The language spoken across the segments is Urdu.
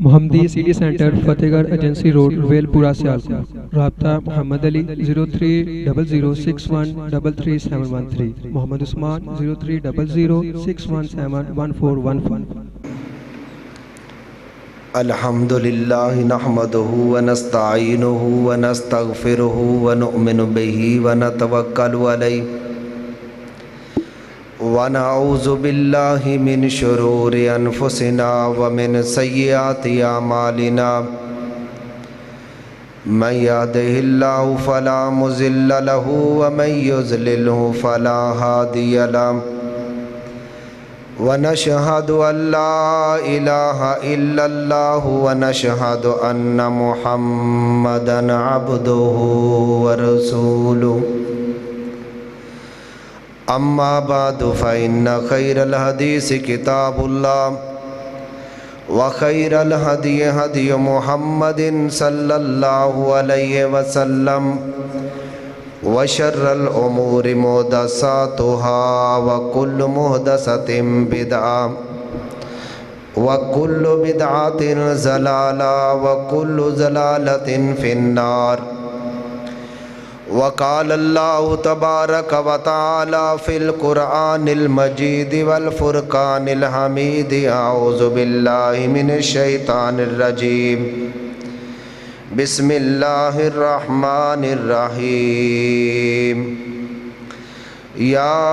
محمدی سٹی سینٹر فتح گڑھ ایجنسی روڈ ویل پورہ سیالکوٹ۔ رابطہ محمد علی 0300613373 محمد عثمان 030061711415۔ الحمد للہ نحمده ونستعینه ونستغفره ونؤمن به ونتوکل علیہ ونعوذ باللہ من شرور انفسنا ومن سیئات اعمالنا من يهده الله فلا مضل له ومن يضلله فلا هادي له ونشهد أن لا إله إلا الله ونشهد أن محمدًا عبده ورسوله أما بعد فإن خير الحديث كتاب الله وخير الهدي هدي محمد صلى الله عليه وسلم وشر الأمور محدثاتها وكل محدثة بدعة وكل بدعة ضلالة وكل ضلالة في النار وقال الله تبارك وتعالى في القرآن المجيد والفرقان الحميد أعوذ بالله من الشيطان الرجيم بسم الله الرحمن الرحيم يا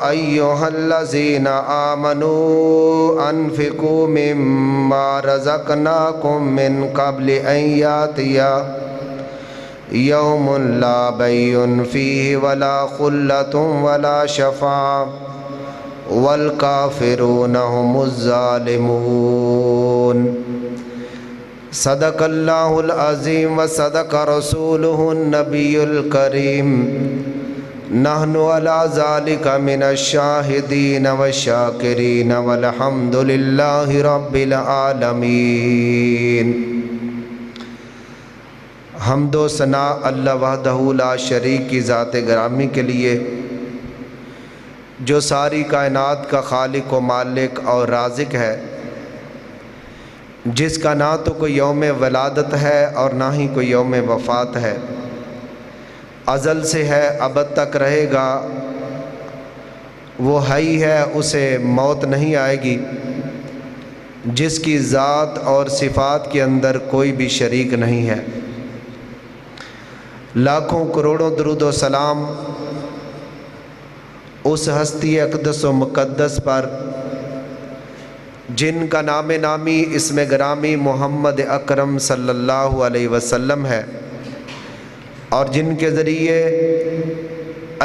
أيها الذين آمنوا أنفقوا مما رزقناكم من قبل أن يأتي يوم لا بيع فيه ولا خلة ولا شفاعة والكافرون هم الظالمون صدق اللہ العظیم وصدق رسولہ النبی الکریم نحن علی ذالک من الشاہدین والشاکرین والحمد للہ رب العالمین۔ حمد و ثناء اللہ وحدہ لا شریک کی ذات گرامی کے لیے جو ساری کائنات کا خالق و مالک اور رازق ہے، جس کا نہ تو کوئی یوم ولادت ہے اور نہ ہی کوئی یوم وفات ہے، ازل سے ہے ابد تک رہے گا، وہ حی ہے، اسے موت نہیں آئے گی، جس کی ذات اور صفات کے اندر کوئی بھی شریک نہیں ہے۔ لاکھوں کروڑوں درود و سلام اس ہستی اقدس و مقدس پر جن کا نام نامی اسم گرامی محمد اکرم صلی اللہ علیہ وسلم ہے، اور جن کے ذریعے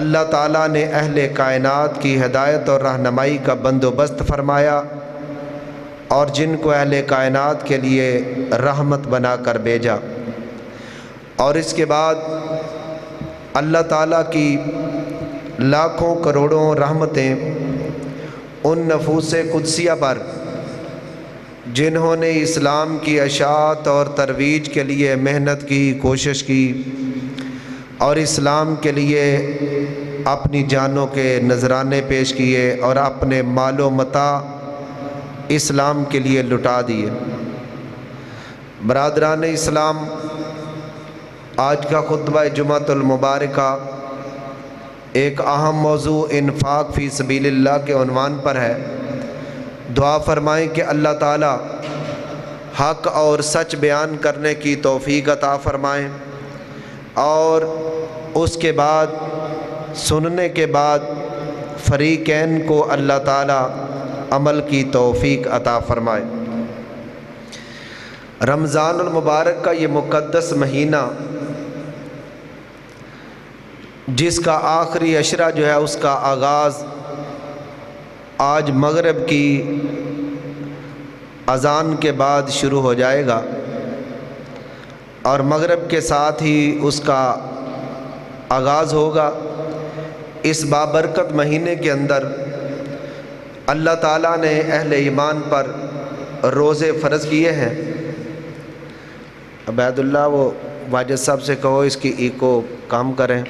اللہ تعالیٰ نے اہل کائنات کی ہدایت اور رہنمائی کا بندوبست فرمایا، اور جن کو اہل کائنات کے لیے رحمت بنا کر بھیجا۔ اور اس کے بعد اللہ تعالیٰ کی لاکھوں کروڑوں رحمتیں ان نفوس قدسیہ پر جنہوں نے اسلام کی اشاعت اور ترویج کے لیے محنت کی، کوشش کی، اور اسلام کے لیے اپنی جانوں کے نذرانے پیش کیے اور اپنے مال و متاع اسلام کے لیے لٹا دیے۔ برادران اسلام، آج کا خطبہ جمعۃ المبارکہ ایک اہم موضوع انفاق فی سبیل اللہ کے عنوان پر ہے۔ دعا فرمائیں کہ اللہ تعالی حق اور سچ بیان کرنے کی توفیق عطا فرمائیں، اور اس کے بعد سننے کے بعد فریقین کو اللہ تعالی عمل کی توفیق عطا فرمائے۔ رمضان المبارک کا یہ مقدس مہینہ، جس کا آخری عشرہ جو ہے اس کا آغاز آج مغرب کی اذان کے بعد شروع ہو جائے گا، اور مغرب کے ساتھ ہی اس کا آغاز ہوگا۔ اس بابرکت مہینے کے اندر اللہ تعالیٰ نے اہل ایمان پر روزے فرض کیے ہیں۔ عبید اللہ وہ واجد صاحب سے کہو اس کی ایکو کام کریں۔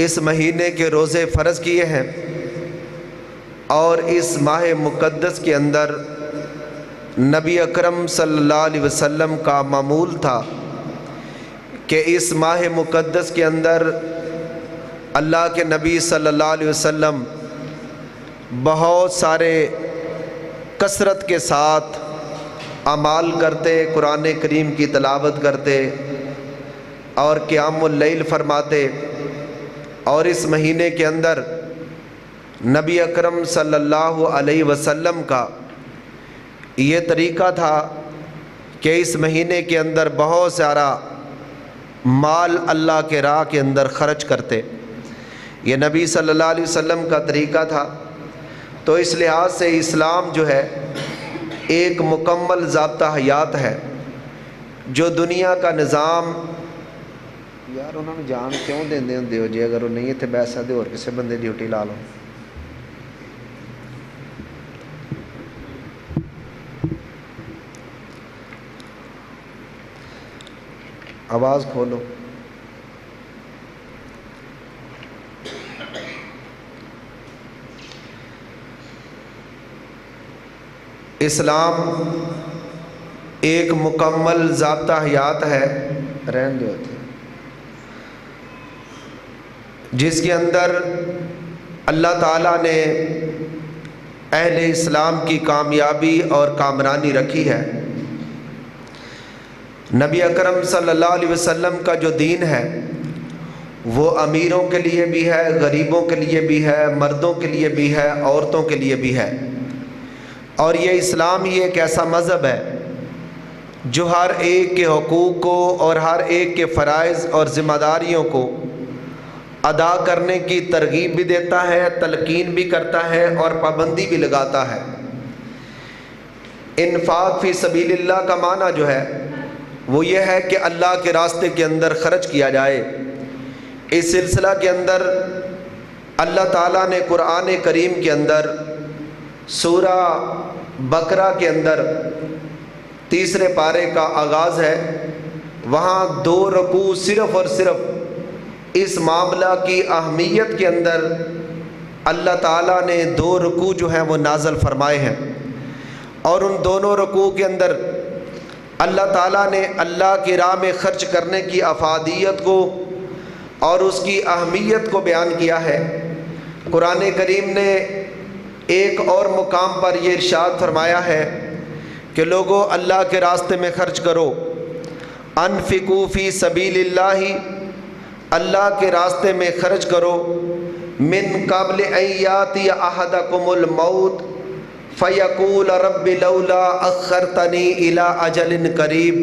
اس مہینے کے روزے فرض کیے ہیں، اور اس ماہ مقدس کے اندر نبی اکرم صلی اللہ علیہ وسلم کا معمول تھا کہ اس ماہ مقدس کے اندر اللہ کے نبی صلی اللہ علیہ وسلم بہت سارے کثرت کے ساتھ اعمال کرتے، قرآن کریم کی تلاوت کرتے اور قیام اللیل فرماتے۔ اور اس مہینے کے اندر نبی اکرم صلی اللہ علیہ وسلم کا یہ طریقہ تھا کہ اس مہینے کے اندر بہت سارا مال اللہ کے راہ کے اندر خرچ کرتے۔ یہ نبی صلی اللہ علیہ وسلم کا طریقہ تھا۔ تو اس لحاظ سے اسلام جو ہے ایک مکمل ضابطہ حیات ہے، جو دنیا کا نظام یار انہوں نے جان کیوں دیندے ہوندے ہو جی، اگر وہ نہیں تھے بیٹھ سکتے اور کسی بندے ڈیوٹی لا لو۔ آواز کھولو۔ اسلام ایک مکمل ضابطہ حیات ہے، رہن دو تھے، جس کے اندر اللہ تعالیٰ نے اہل اسلام کی کامیابی اور کامرانی رکھی ہے۔ نبی اکرم صلی اللہ علیہ وسلم کا جو دین ہے وہ امیروں کے لیے بھی ہے، غریبوں کے لیے بھی ہے، مردوں کے لیے بھی ہے، عورتوں کے لیے بھی ہے۔ اور یہ اسلام ہی ایک ایسا مذہب ہے جو ہر ایک کے حقوق کو اور ہر ایک کے فرائض اور ذمہ داریوں کو ادا کرنے کی ترغیب بھی دیتا ہے، تلقین بھی کرتا ہے اور پابندی بھی لگاتا ہے۔ انفاق فی سبیل اللہ کا معنی جو ہے وہ یہ ہے کہ اللہ کے راستے کے اندر خرچ کیا جائے۔ اس سلسلہ کے اندر اللہ تعالیٰ نے قرآن کریم کے اندر سورہ بقرہ کے اندر 3 پارے کا آغاز ہے، وہاں 2 رکوع صرف اور صرف اس معاملہ کی اہمیت کے اندر اللہ تعالیٰ نے 2 رکوع جو ہیں وہ نازل فرمائے ہیں۔ اور ان دونوں رکوع کے اندر اللہ تعالیٰ نے اللہ کی راہ میں خرچ کرنے کی افادیت کو اور اس کی اہمیت کو بیان کیا ہے۔ قرآن کریم نے ایک اور مقام پر یہ ارشاد فرمایا ہے کہ لوگو اللہ کے راستے میں خرچ کرو، انفقوا فی سبیل اللہ، اللہ کے راستے میں خرچ کرو، من قبل ان یاتی احدکم الموت فیقول رب لولا اخرتنی الی اجل قریب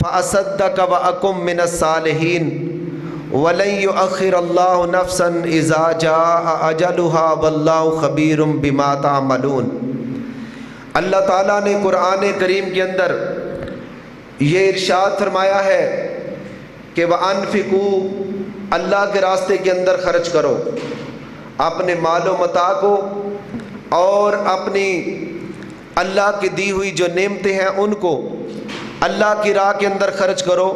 فاصدق واکن من الصالحین ولن یؤخر اللہ نفسا اذا جاء اجلها واللہ خبیر بما تعملون۔ اللہ تعالیٰ نے قرآن کریم کے اندر یہ ارشاد فرمایا ہے کہ وَأَنفِقُوا، اللہ کے راستے کے اندر خرچ کرو، اپنے مال و متاع کو اور اپنی اللہ کی دی ہوئی جو نعمتیں ہیں ان کو اللہ کی راہ کے اندر خرچ کرو،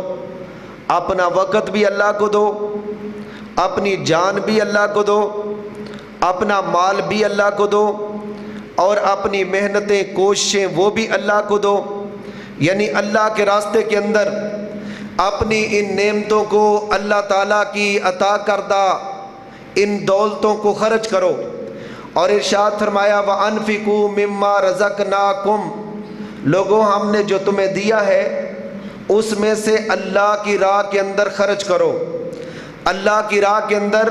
اپنا وقت بھی اللہ کو دو، اپنی جان بھی اللہ کو دو، اپنا مال بھی اللہ کو دو، اور اپنی محنتیں کوششیں وہ بھی اللہ کو دو۔ یعنی اللہ کے راستے کے اندر اپنی ان نعمتوں کو، اللہ تعالیٰ کی عطا کردہ ان دولتوں کو خرچ کرو۔ اور ارشاد فرمایا وَأَنفِقُوا مِمَّا رَزَقْنَاكُمْ، لوگوں ہم نے جو تمہیں دیا ہے اس میں سے اللہ کی راہ کے اندر خرچ کرو۔ اللہ کی راہ کے اندر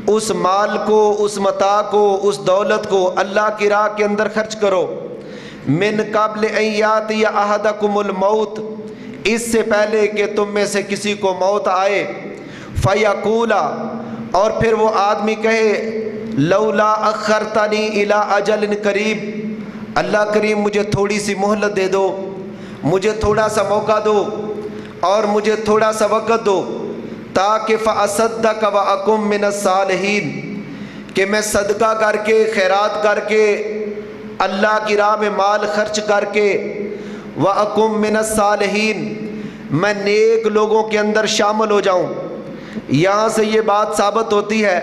اس مال کو، اس متاع کو، اس دولت کو اللہ کی راہ کے اندر خرچ کرو۔ من قبل ان یاتی احدکم الموت، اس سے پہلے کہ تم میں سے کسی کو موت آئے، فیقولا، اور پھر وہ آدمی کہے لولا اخرتنی الی اجل قریب، اللہ کریم مجھے تھوڑی سی مہلت دے دو، مجھے تھوڑا سا موقع دو اور مجھے تھوڑا سا وقت دو، تاکہ فاصدق واکن من الصالحین، کہ میں صدقہ کر کے، خیرات کر کے، اللہ کی راہ میں مال خرچ کر کے، واکن من الصالحین، میں نیک لوگوں کے اندر شامل ہو جاؤں۔ یہاں سے یہ بات ثابت ہوتی ہے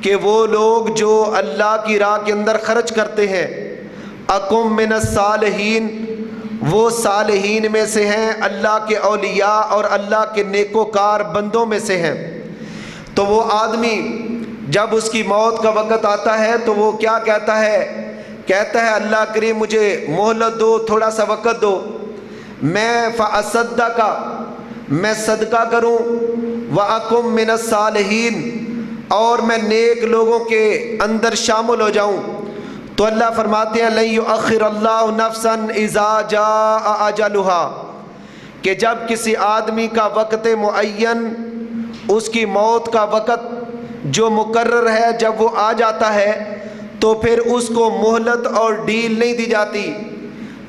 کہ وہ لوگ جو اللہ کی راہ کے اندر خرچ کرتے ہیں، اکم من الصالحین، وہ صالحین میں سے ہیں، اللہ کے اولیاء اور اللہ کے نیکوکار بندوں میں سے ہیں۔ تو وہ آدمی جب اس کی موت کا وقت آتا ہے تو وہ کیا کہتا ہے؟ کہتا ہے اللہ کریم مجھے مہلت دو، تھوڑا سا وقت دو، میں فاصدق، میں صدقہ کروں، واکم من الصالحین، اور میں نیک لوگوں کے اندر شامل ہو جاؤں۔ تو اللہ فرماتے ہیں لن یؤخر اللہ نفسا اذا جاء اجلها، کہ جب کسی آدمی کا وقت معین، اس کی موت کا وقت جو مقرر ہے، جب وہ آ جاتا ہے تو پھر اس کو مہلت اور ڈیل نہیں دی جاتی۔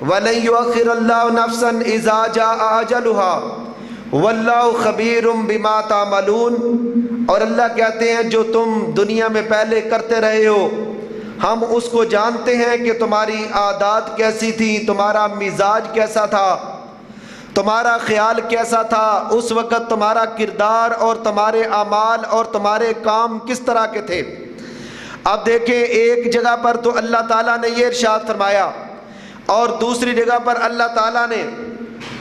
وَلَن يُؤَخِّرَ اللَّهُ نَفْسًا إِذَا جَاءَ أَجَلُهَا وَاللَّهُ خَبِيرٌ بِمَا تَعْمَلُونَ، اور اللہ کہتے ہیں جو تم دنیا میں پہلے کرتے رہے ہو، ہم اس کو جانتے ہیں کہ تمہاری عادات کیسی تھی، تمہارا مزاج کیسا تھا، تمہارا خیال کیسا تھا، اس وقت تمہارا کردار اور تمہارے اعمال اور تمہارے کام کس طرح کے تھے۔ اب دیکھیں ایک جگہ پر تو اللہ تعالیٰ نے یہ ارشاد فرمایا، اور دوسری جگہ پر اللہ تعالیٰ نے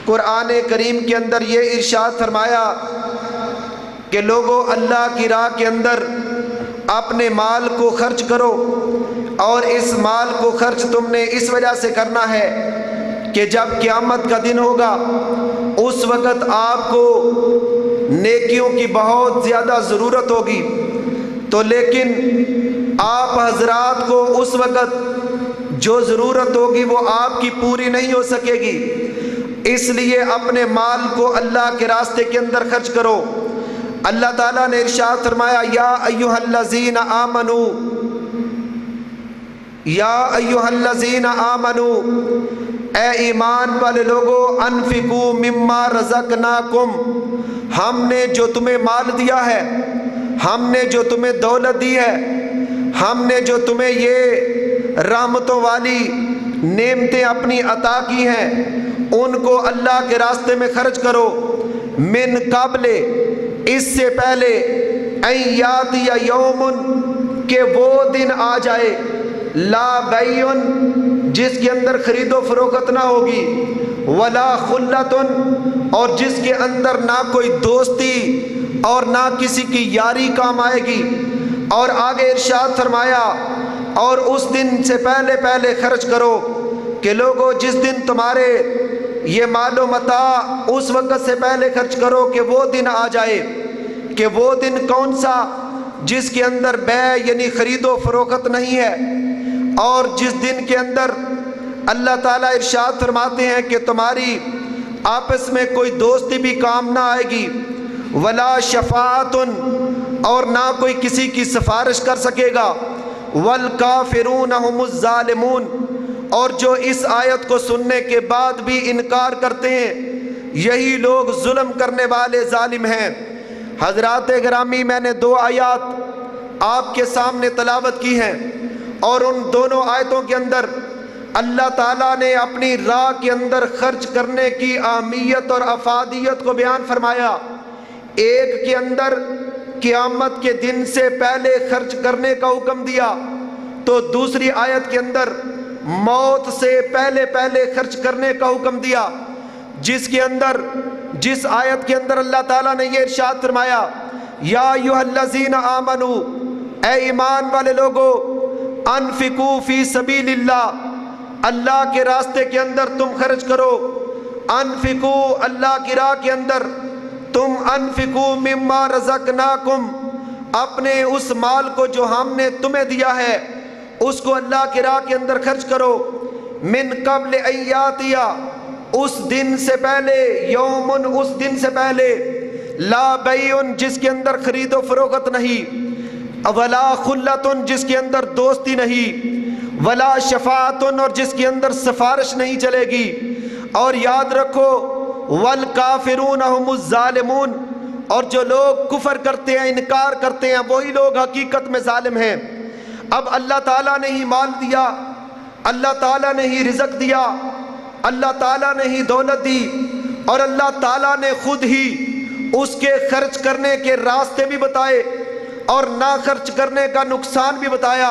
قرآن کریم کے اندر یہ ارشاد فرمایا کہ لوگوں اللہ کی راہ کے اندر اپنے مال کو خرچ کرو، اور اس مال کو خرچ تم نے اس وجہ سے کرنا ہے کہ جب قیامت کا دن ہوگا اس وقت آپ کو نیکیوں کی بہت زیادہ ضرورت ہوگی، تو لیکن آپ حضرات کو اس وقت جو ضرورت ہوگی وہ آپ کی پوری نہیں ہو سکے گی، اس لیے اپنے مال کو اللہ کے راستے کے اندر خرچ کرو۔ اللہ تعالیٰ نے ارشاد فرمایا یا ایھا الذین آمنوا، یا ایھا الذین آمنوا، اے ایمان والے لوگوں، انفقوا مما رزقناکم، ہم نے جو تمہیں مال دیا ہے، ہم نے جو تمہیں دولت دی ہے، ہم نے جو تمہیں یہ رحمتوں والی نعمتیں اپنی عطا کی ہیں، ان کو اللہ کے راستے میں خرچ کرو، من قبل، اس سے پہلے، ان یاتی یوم، کہ وہ دن آ جائے، لا بیع، جس کے اندر خرید و فروخت نہ ہوگی، ولا خلۃ، اور جس کے اندر نہ کوئی دوستی اور نہ کسی کی یاری کام آئے گی۔ اور آگے ارشاد فرمایا اور اس دن سے پہلے پہلے خرچ کرو، کہ لوگوں جس دن تمہارے یہ مال و متاع، اس وقت سے پہلے خرچ کرو کہ وہ دن آ جائے، کہ وہ دن کون سا؟ جس کے اندر بیع یعنی خرید و فروخت نہیں ہے، اور جس دن کے اندر اللہ تعالیٰ ارشاد فرماتے ہیں کہ تمہاری آپس میں کوئی دوستی بھی کام نہ آئے گی، ولا شفاعت، اور نہ کوئی کسی کی سفارش کر سکے گا، والکافرون هم الظالمون، اور جو اس آیت کو سننے کے بعد بھی انکار کرتے ہیں یہی لوگ ظلم کرنے والے ظالم ہیں۔ حضرات گرامی، میں نے 2 آیات آپ کے سامنے تلاوت کی ہیں، اور ان دونوں آیتوں کے اندر اللہ تعالیٰ نے اپنی راہ کے اندر خرچ کرنے کی اہمیت اور افادیت کو بیان فرمایا۔ ایک کے اندر قیامت کے دن سے پہلے خرچ کرنے کا حکم دیا، تو دوسری آیت کے اندر موت سے پہلے پہلے خرچ کرنے کا حکم دیا، جس آیت کے اندر اللہ تعالیٰ نے یہ ارشاد فرمایا یا ایھا الذین آمنوا، اے ایمان والے لوگو، انفقوا فی سبیل اللہ، اللہ کے راستے کے اندر تم خرچ کرو، انفقوا، اللہ کی راہ کے اندر تم، انفقوا مما رزقناکم، اپنے اس مال کو جو ہم نے تمہیں دیا ہے اس کو اللہ کی راہ کے اندر خرچ کرو، من قبل ان یاتیا، اس دن سے پہلے، یومن، اس دن سے پہلے، لا بیع، جس کے اندر خرید و فروخت نہیں، ولا خلۃ، جس کے اندر دوستی نہیں، ولا شفاعت، اور جس کے اندر سفارش نہیں چلے گی، اور یاد رکھو والکافرون هم الظالمون، اور جو لوگ کفر کرتے ہیں، انکار کرتے ہیں، وہی لوگ حقیقت میں ظالم ہیں۔ اب اللہ تعالیٰ نے ہی مال دیا، اللہ تعالیٰ نے ہی رزق دیا، اللہ تعالیٰ نے ہی دولت دی، اور اللہ تعالیٰ نے خود ہی اس کے خرچ کرنے کے راستے بھی بتائے، اور نہ خرچ کرنے کا نقصان بھی بتایا،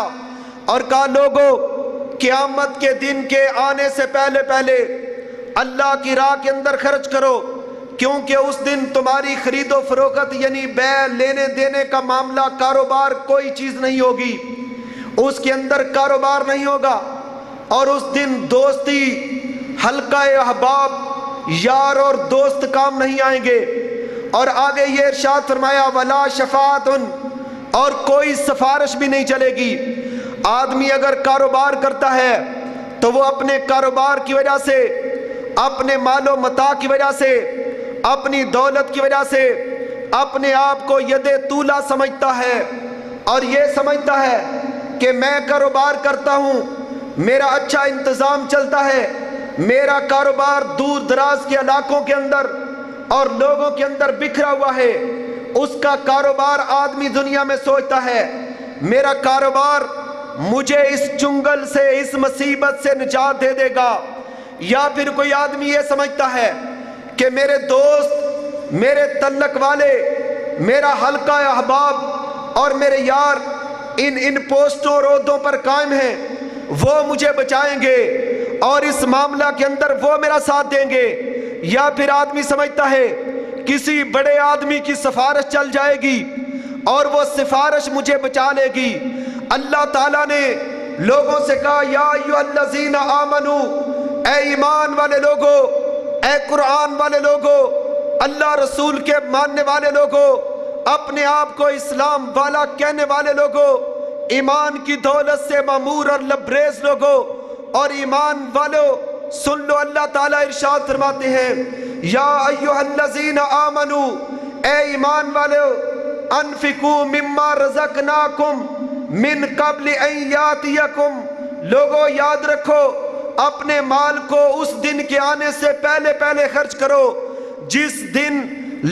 اور کہا لوگوں قیامت کے دن کے آنے سے پہلے پہلے اللہ کی راہ کے اندر خرچ کرو، کیونکہ اس دن تمہاری خرید و فروخت یعنی بیع لینے دینے کا معاملہ، کاروبار کوئی چیز نہیں ہوگی، اس کے اندر کاروبار نہیں ہوگا، اور اس دن دوستی، حلقہ احباب، یار اور دوست کام نہیں آئیں گے۔ اور آگے یہ ارشاد فرمایا ولا شفاعت، اور کوئی سفارش بھی نہیں چلے گی۔ آدمی اگر کاروبار کرتا ہے تو وہ اپنے کاروبار کی وجہ سے، اپنے مال و متاع کی وجہ سے، اپنی دولت کی وجہ سے اپنے آپ کو ید طولہ سمجھتا ہے، اور یہ سمجھتا ہے کہ میں کاروبار کرتا ہوں، میرا اچھا انتظام چلتا ہے، میرا کاروبار دور دراز کے علاقوں کے اندر اور لوگوں کے اندر بکھرا ہوا ہے۔ اس کا کاروبار آدمی دنیا میں سوچتا ہے میرا کاروبار مجھے اس چنگل سے، اس مصیبت سے نجات دے دے گا۔ یا پھر کوئی آدمی یہ سمجھتا ہے کہ میرے دوست، میرے تعلق والے، میرا حلقہ احباب اور میرے یار ان پوسٹوں اور عہدوں پر قائم ہیں، وہ مجھے بچائیں گے اور اس معاملہ کے اندر وہ میرا ساتھ دیں گے۔ یا پھر آدمی سمجھتا ہے کسی بڑے آدمی کی سفارش چل جائے گی اور وہ سفارش مجھے بچا لے گی۔ اللہ تعالیٰ نے لوگوں سے کہا یا ایھا الذین آمنو، اے ایمان والے لوگو، اے قرآن والے لوگو، اللہ رسول کے ماننے والے لوگو، اپنے آپ کو اسلام والا کہنے والے لوگو، ایمان کی دولت سے معمور اور لبریز لوگو، اور ایمان والو سن لو، اللہ تعالیٰ ارشاد فرماتے ہیں یا ایھا الذین آمنو، اے ایمان والو، انفقوا مما رزقناکم من قبل ان یاتیکم، لوگو یاد رکھو اپنے مال کو اس دن کے آنے سے پہلے پہلے خرچ کرو جس دن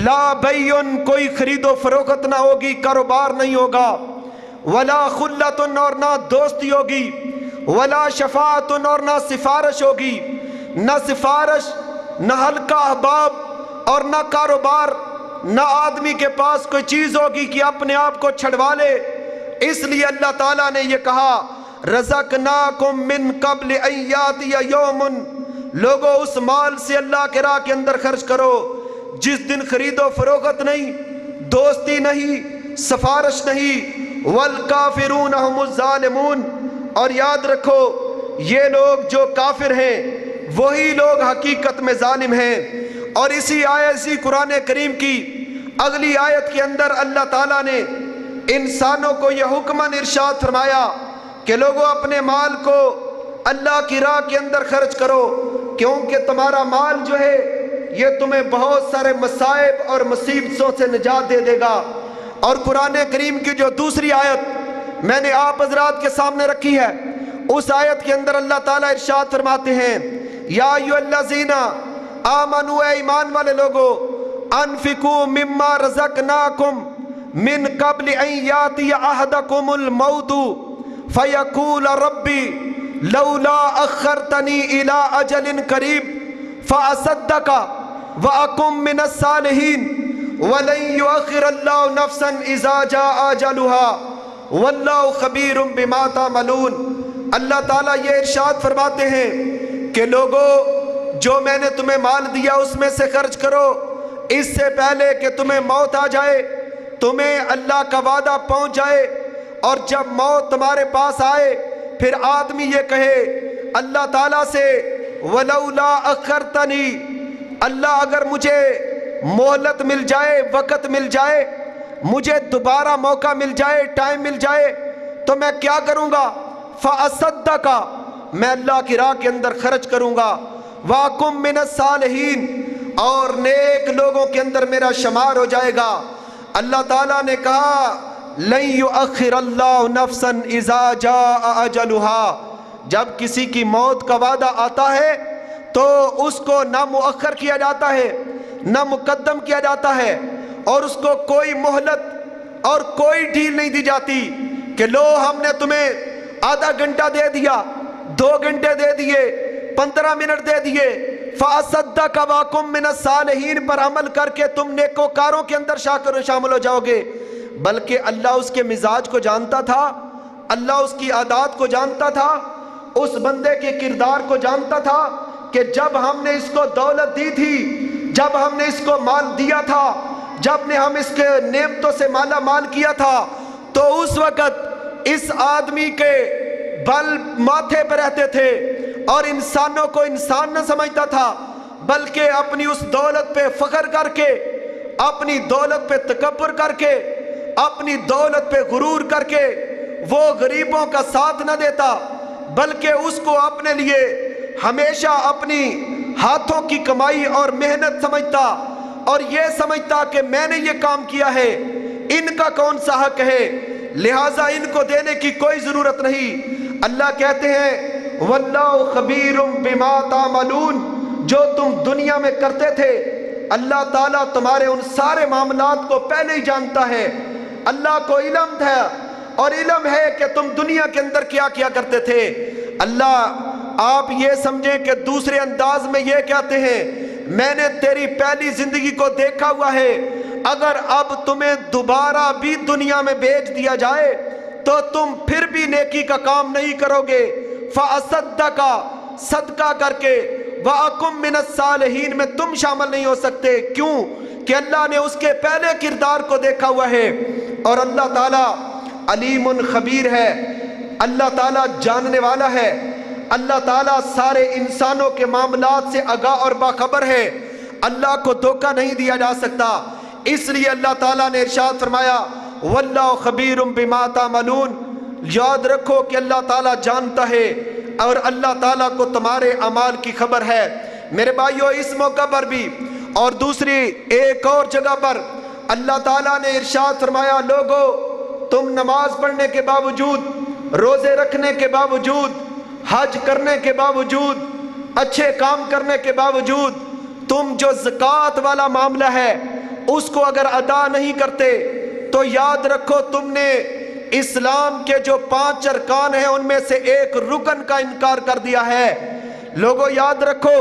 لا بیع، کوئی خرید و فروخت نہ ہوگی، کاروبار نہیں ہوگا، ولا خلۃ، اور نہ دوستی ہوگی، ولا شفاعت، اور نہ سفارش ہوگی، نہ سفارش، نہ حلقہ احباب اور نہ کاروبار، نہ آدمی کے پاس کوئی چیز ہوگی کہ اپنے آپ کو چھڑوا لے۔ اس لیے اللہ تعالیٰ نے یہ کہا رزقناکم من قبل ان یاتی یوم، لوگو اس مال سے اللہ کے راہ کے اندر خرچ کرو جس دن خرید و فروخت نہیں، دوستی نہیں، سفارش نہیں، والکافرون هم الظالمون، اور یاد رکھو یہ لوگ جو کافر ہیں وہی لوگ حقیقت میں ظالم ہیں۔ اور اسی قرآن کریم کی اگلی آیت کے اندر اللہ تعالیٰ نے انسانوں کو یہ حکماً ارشاد فرمایا کہ لوگوں اپنے مال کو اللہ کی راہ کے اندر خرچ کرو، کیونکہ تمہارا مال جو ہے یہ تمہیں بہت سارے مصائب اور مصیبتوں سے نجات دے دے گا۔ اور قرآن کریم کی جو دوسری آیت میں نے آپ حضرات کے سامنے رکھی ہے، اس آیت کے اندر اللہ تعالیٰ ارشاد فرماتے ہیں یا ایھا الذین آمنو، اے ایمان والے لوگو، انفقوا مما رزقناکم من قبل ان یاتی احدکم الموت فیقول ربی لولا اخرتنی الی اجل قریب فاصدق واکن من الصالحین ولن یؤخر اللہ نفسا اذا جاء اجلها واللہ خبیر بما تعملون۔ اللہ تعالیٰ یہ ارشاد فرماتے ہیں کہ لوگو جو میں نے تمہیں مال دیا اس میں سے خرچ کرو اس سے پہلے کہ تمہیں موت آ جائے، تمہیں اللہ کا وعدہ پہنچ جائے، اور جب موت تمہارے پاس آئے پھر آدمی یہ کہے اللہ تعالیٰ سے ولولا اخرتنی، اللہ اگر مجھے مہلت مل جائے، وقت مل جائے، مجھے دوبارہ موقع مل جائے، ٹائم مل جائے تو میں کیا کروں گا؟ فاصدق، میں اللہ کی راہ کے اندر خرچ کروں گا، واکم من الصالحین، اور نیک لوگوں کے اندر میرا شمار ہو جائے گا۔ اللہ تعالیٰ نے کہا لن یؤخر اللہ نفسا اذا جاء اجلها، جب کسی کی موت کا وعدہ آتا ہے تو اس کو نہ مؤخر کیا جاتا ہے نہ مقدم کیا جاتا ہے، اور اس کو کوئی مہلت اور کوئی ڈھیل نہیں دی جاتی کہ لو ہم نے تمہیں آدھا گھنٹہ دے دیا، 2 گھنٹے دے دیے، 15 منٹ دے دیے، فاصدق واکم من الصالحین پر عمل کر کے تم نیکوکاروں کے اندر شامل ہو جاؤ گے، بلکہ اللہ اس کے مزاج کو جانتا تھا، اللہ اس کی عادات کو جانتا تھا، اس بندے کے کردار کو جانتا تھا کہ جب ہم نے اس کو دولت دی تھی، جب ہم نے اس کو مال دیا تھا، جب نے ہم اس کے نعمتوں سے مالا مال کیا تھا، تو اس وقت اس آدمی کے بل ماتھے پہ رہتے تھے اور انسانوں کو انسان نہ سمجھتا تھا، بلکہ اپنی اس دولت پہ فخر کر کے، اپنی دولت پہ تکبر کر کے، اپنی دولت پہ غرور کر کے وہ غریبوں کا ساتھ نہ دیتا، بلکہ اس کو اپنے لیے ہمیشہ اپنی ہاتھوں کی کمائی اور محنت سمجھتا اور یہ سمجھتا کہ میں نے یہ کام کیا ہے، ان کا کون سا حق ہے، لہٰذا ان کو دینے کی کوئی ضرورت نہیں۔ اللہ کہتے ہیں واللہ خبیر بما تعملون، جو تم دنیا میں کرتے تھے اللہ تعالیٰ تمہارے ان سارے معاملات کو پہلے ہی جانتا ہے۔ اللہ کو علم تھا اور علم ہے کہ تم دنیا کے اندر کیا کیا کرتے تھے۔ اللہ آپ یہ سمجھیں کہ دوسرے انداز میں یہ کہتے ہیں میں نے تیری پہلی زندگی کو دیکھا ہوا ہے، اگر اب تمہیں دوبارہ بھی دنیا میں بھیج دیا جائے تو تم پھر بھی نیکی کا کام نہیں کرو گے، فَأَصَدَّقَ صدقہ کر کے وَأَكُمْ مِنَ الصَّالِحِينَ میں تم شامل نہیں ہو سکتے، کیوں کہ اللہ نے اس کے پہلے کردار کو دیکھا ہوا ہے۔ اور اللہ تعالیٰ علیم خبیر ہے، اللہ تعالیٰ جاننے والا ہے، اللہ تعالیٰ سارے انسانوں کے معاملات سے آگاہ اور باخبر ہے، اللہ کو دھوکہ نہیں دیا جا سکتا۔ اس لیے اللہ تعالیٰ نے ارشاد فرمایا واللہ خبیر بما تعملون، یاد رکھو کہ اللہ تعالیٰ جانتا ہے اور اللہ تعالیٰ کو تمہارے اعمال کی خبر ہے۔ میرے بھائیو اس موقع پر بھی اور دوسری ایک اور جگہ پر اللہ تعالیٰ نے ارشاد فرمایا لوگو تم نماز پڑھنے کے باوجود، روزے رکھنے کے باوجود، حج کرنے کے باوجود، اچھے کام کرنے کے باوجود تم جو زکوٰۃ والا معاملہ ہے اس کو اگر ادا نہیں کرتے تو یاد رکھو تم نے اسلام کے جو 5 ارکان ہیں ان میں سے ایک رکن کا انکار کر دیا ہے۔ لوگوں یاد رکھو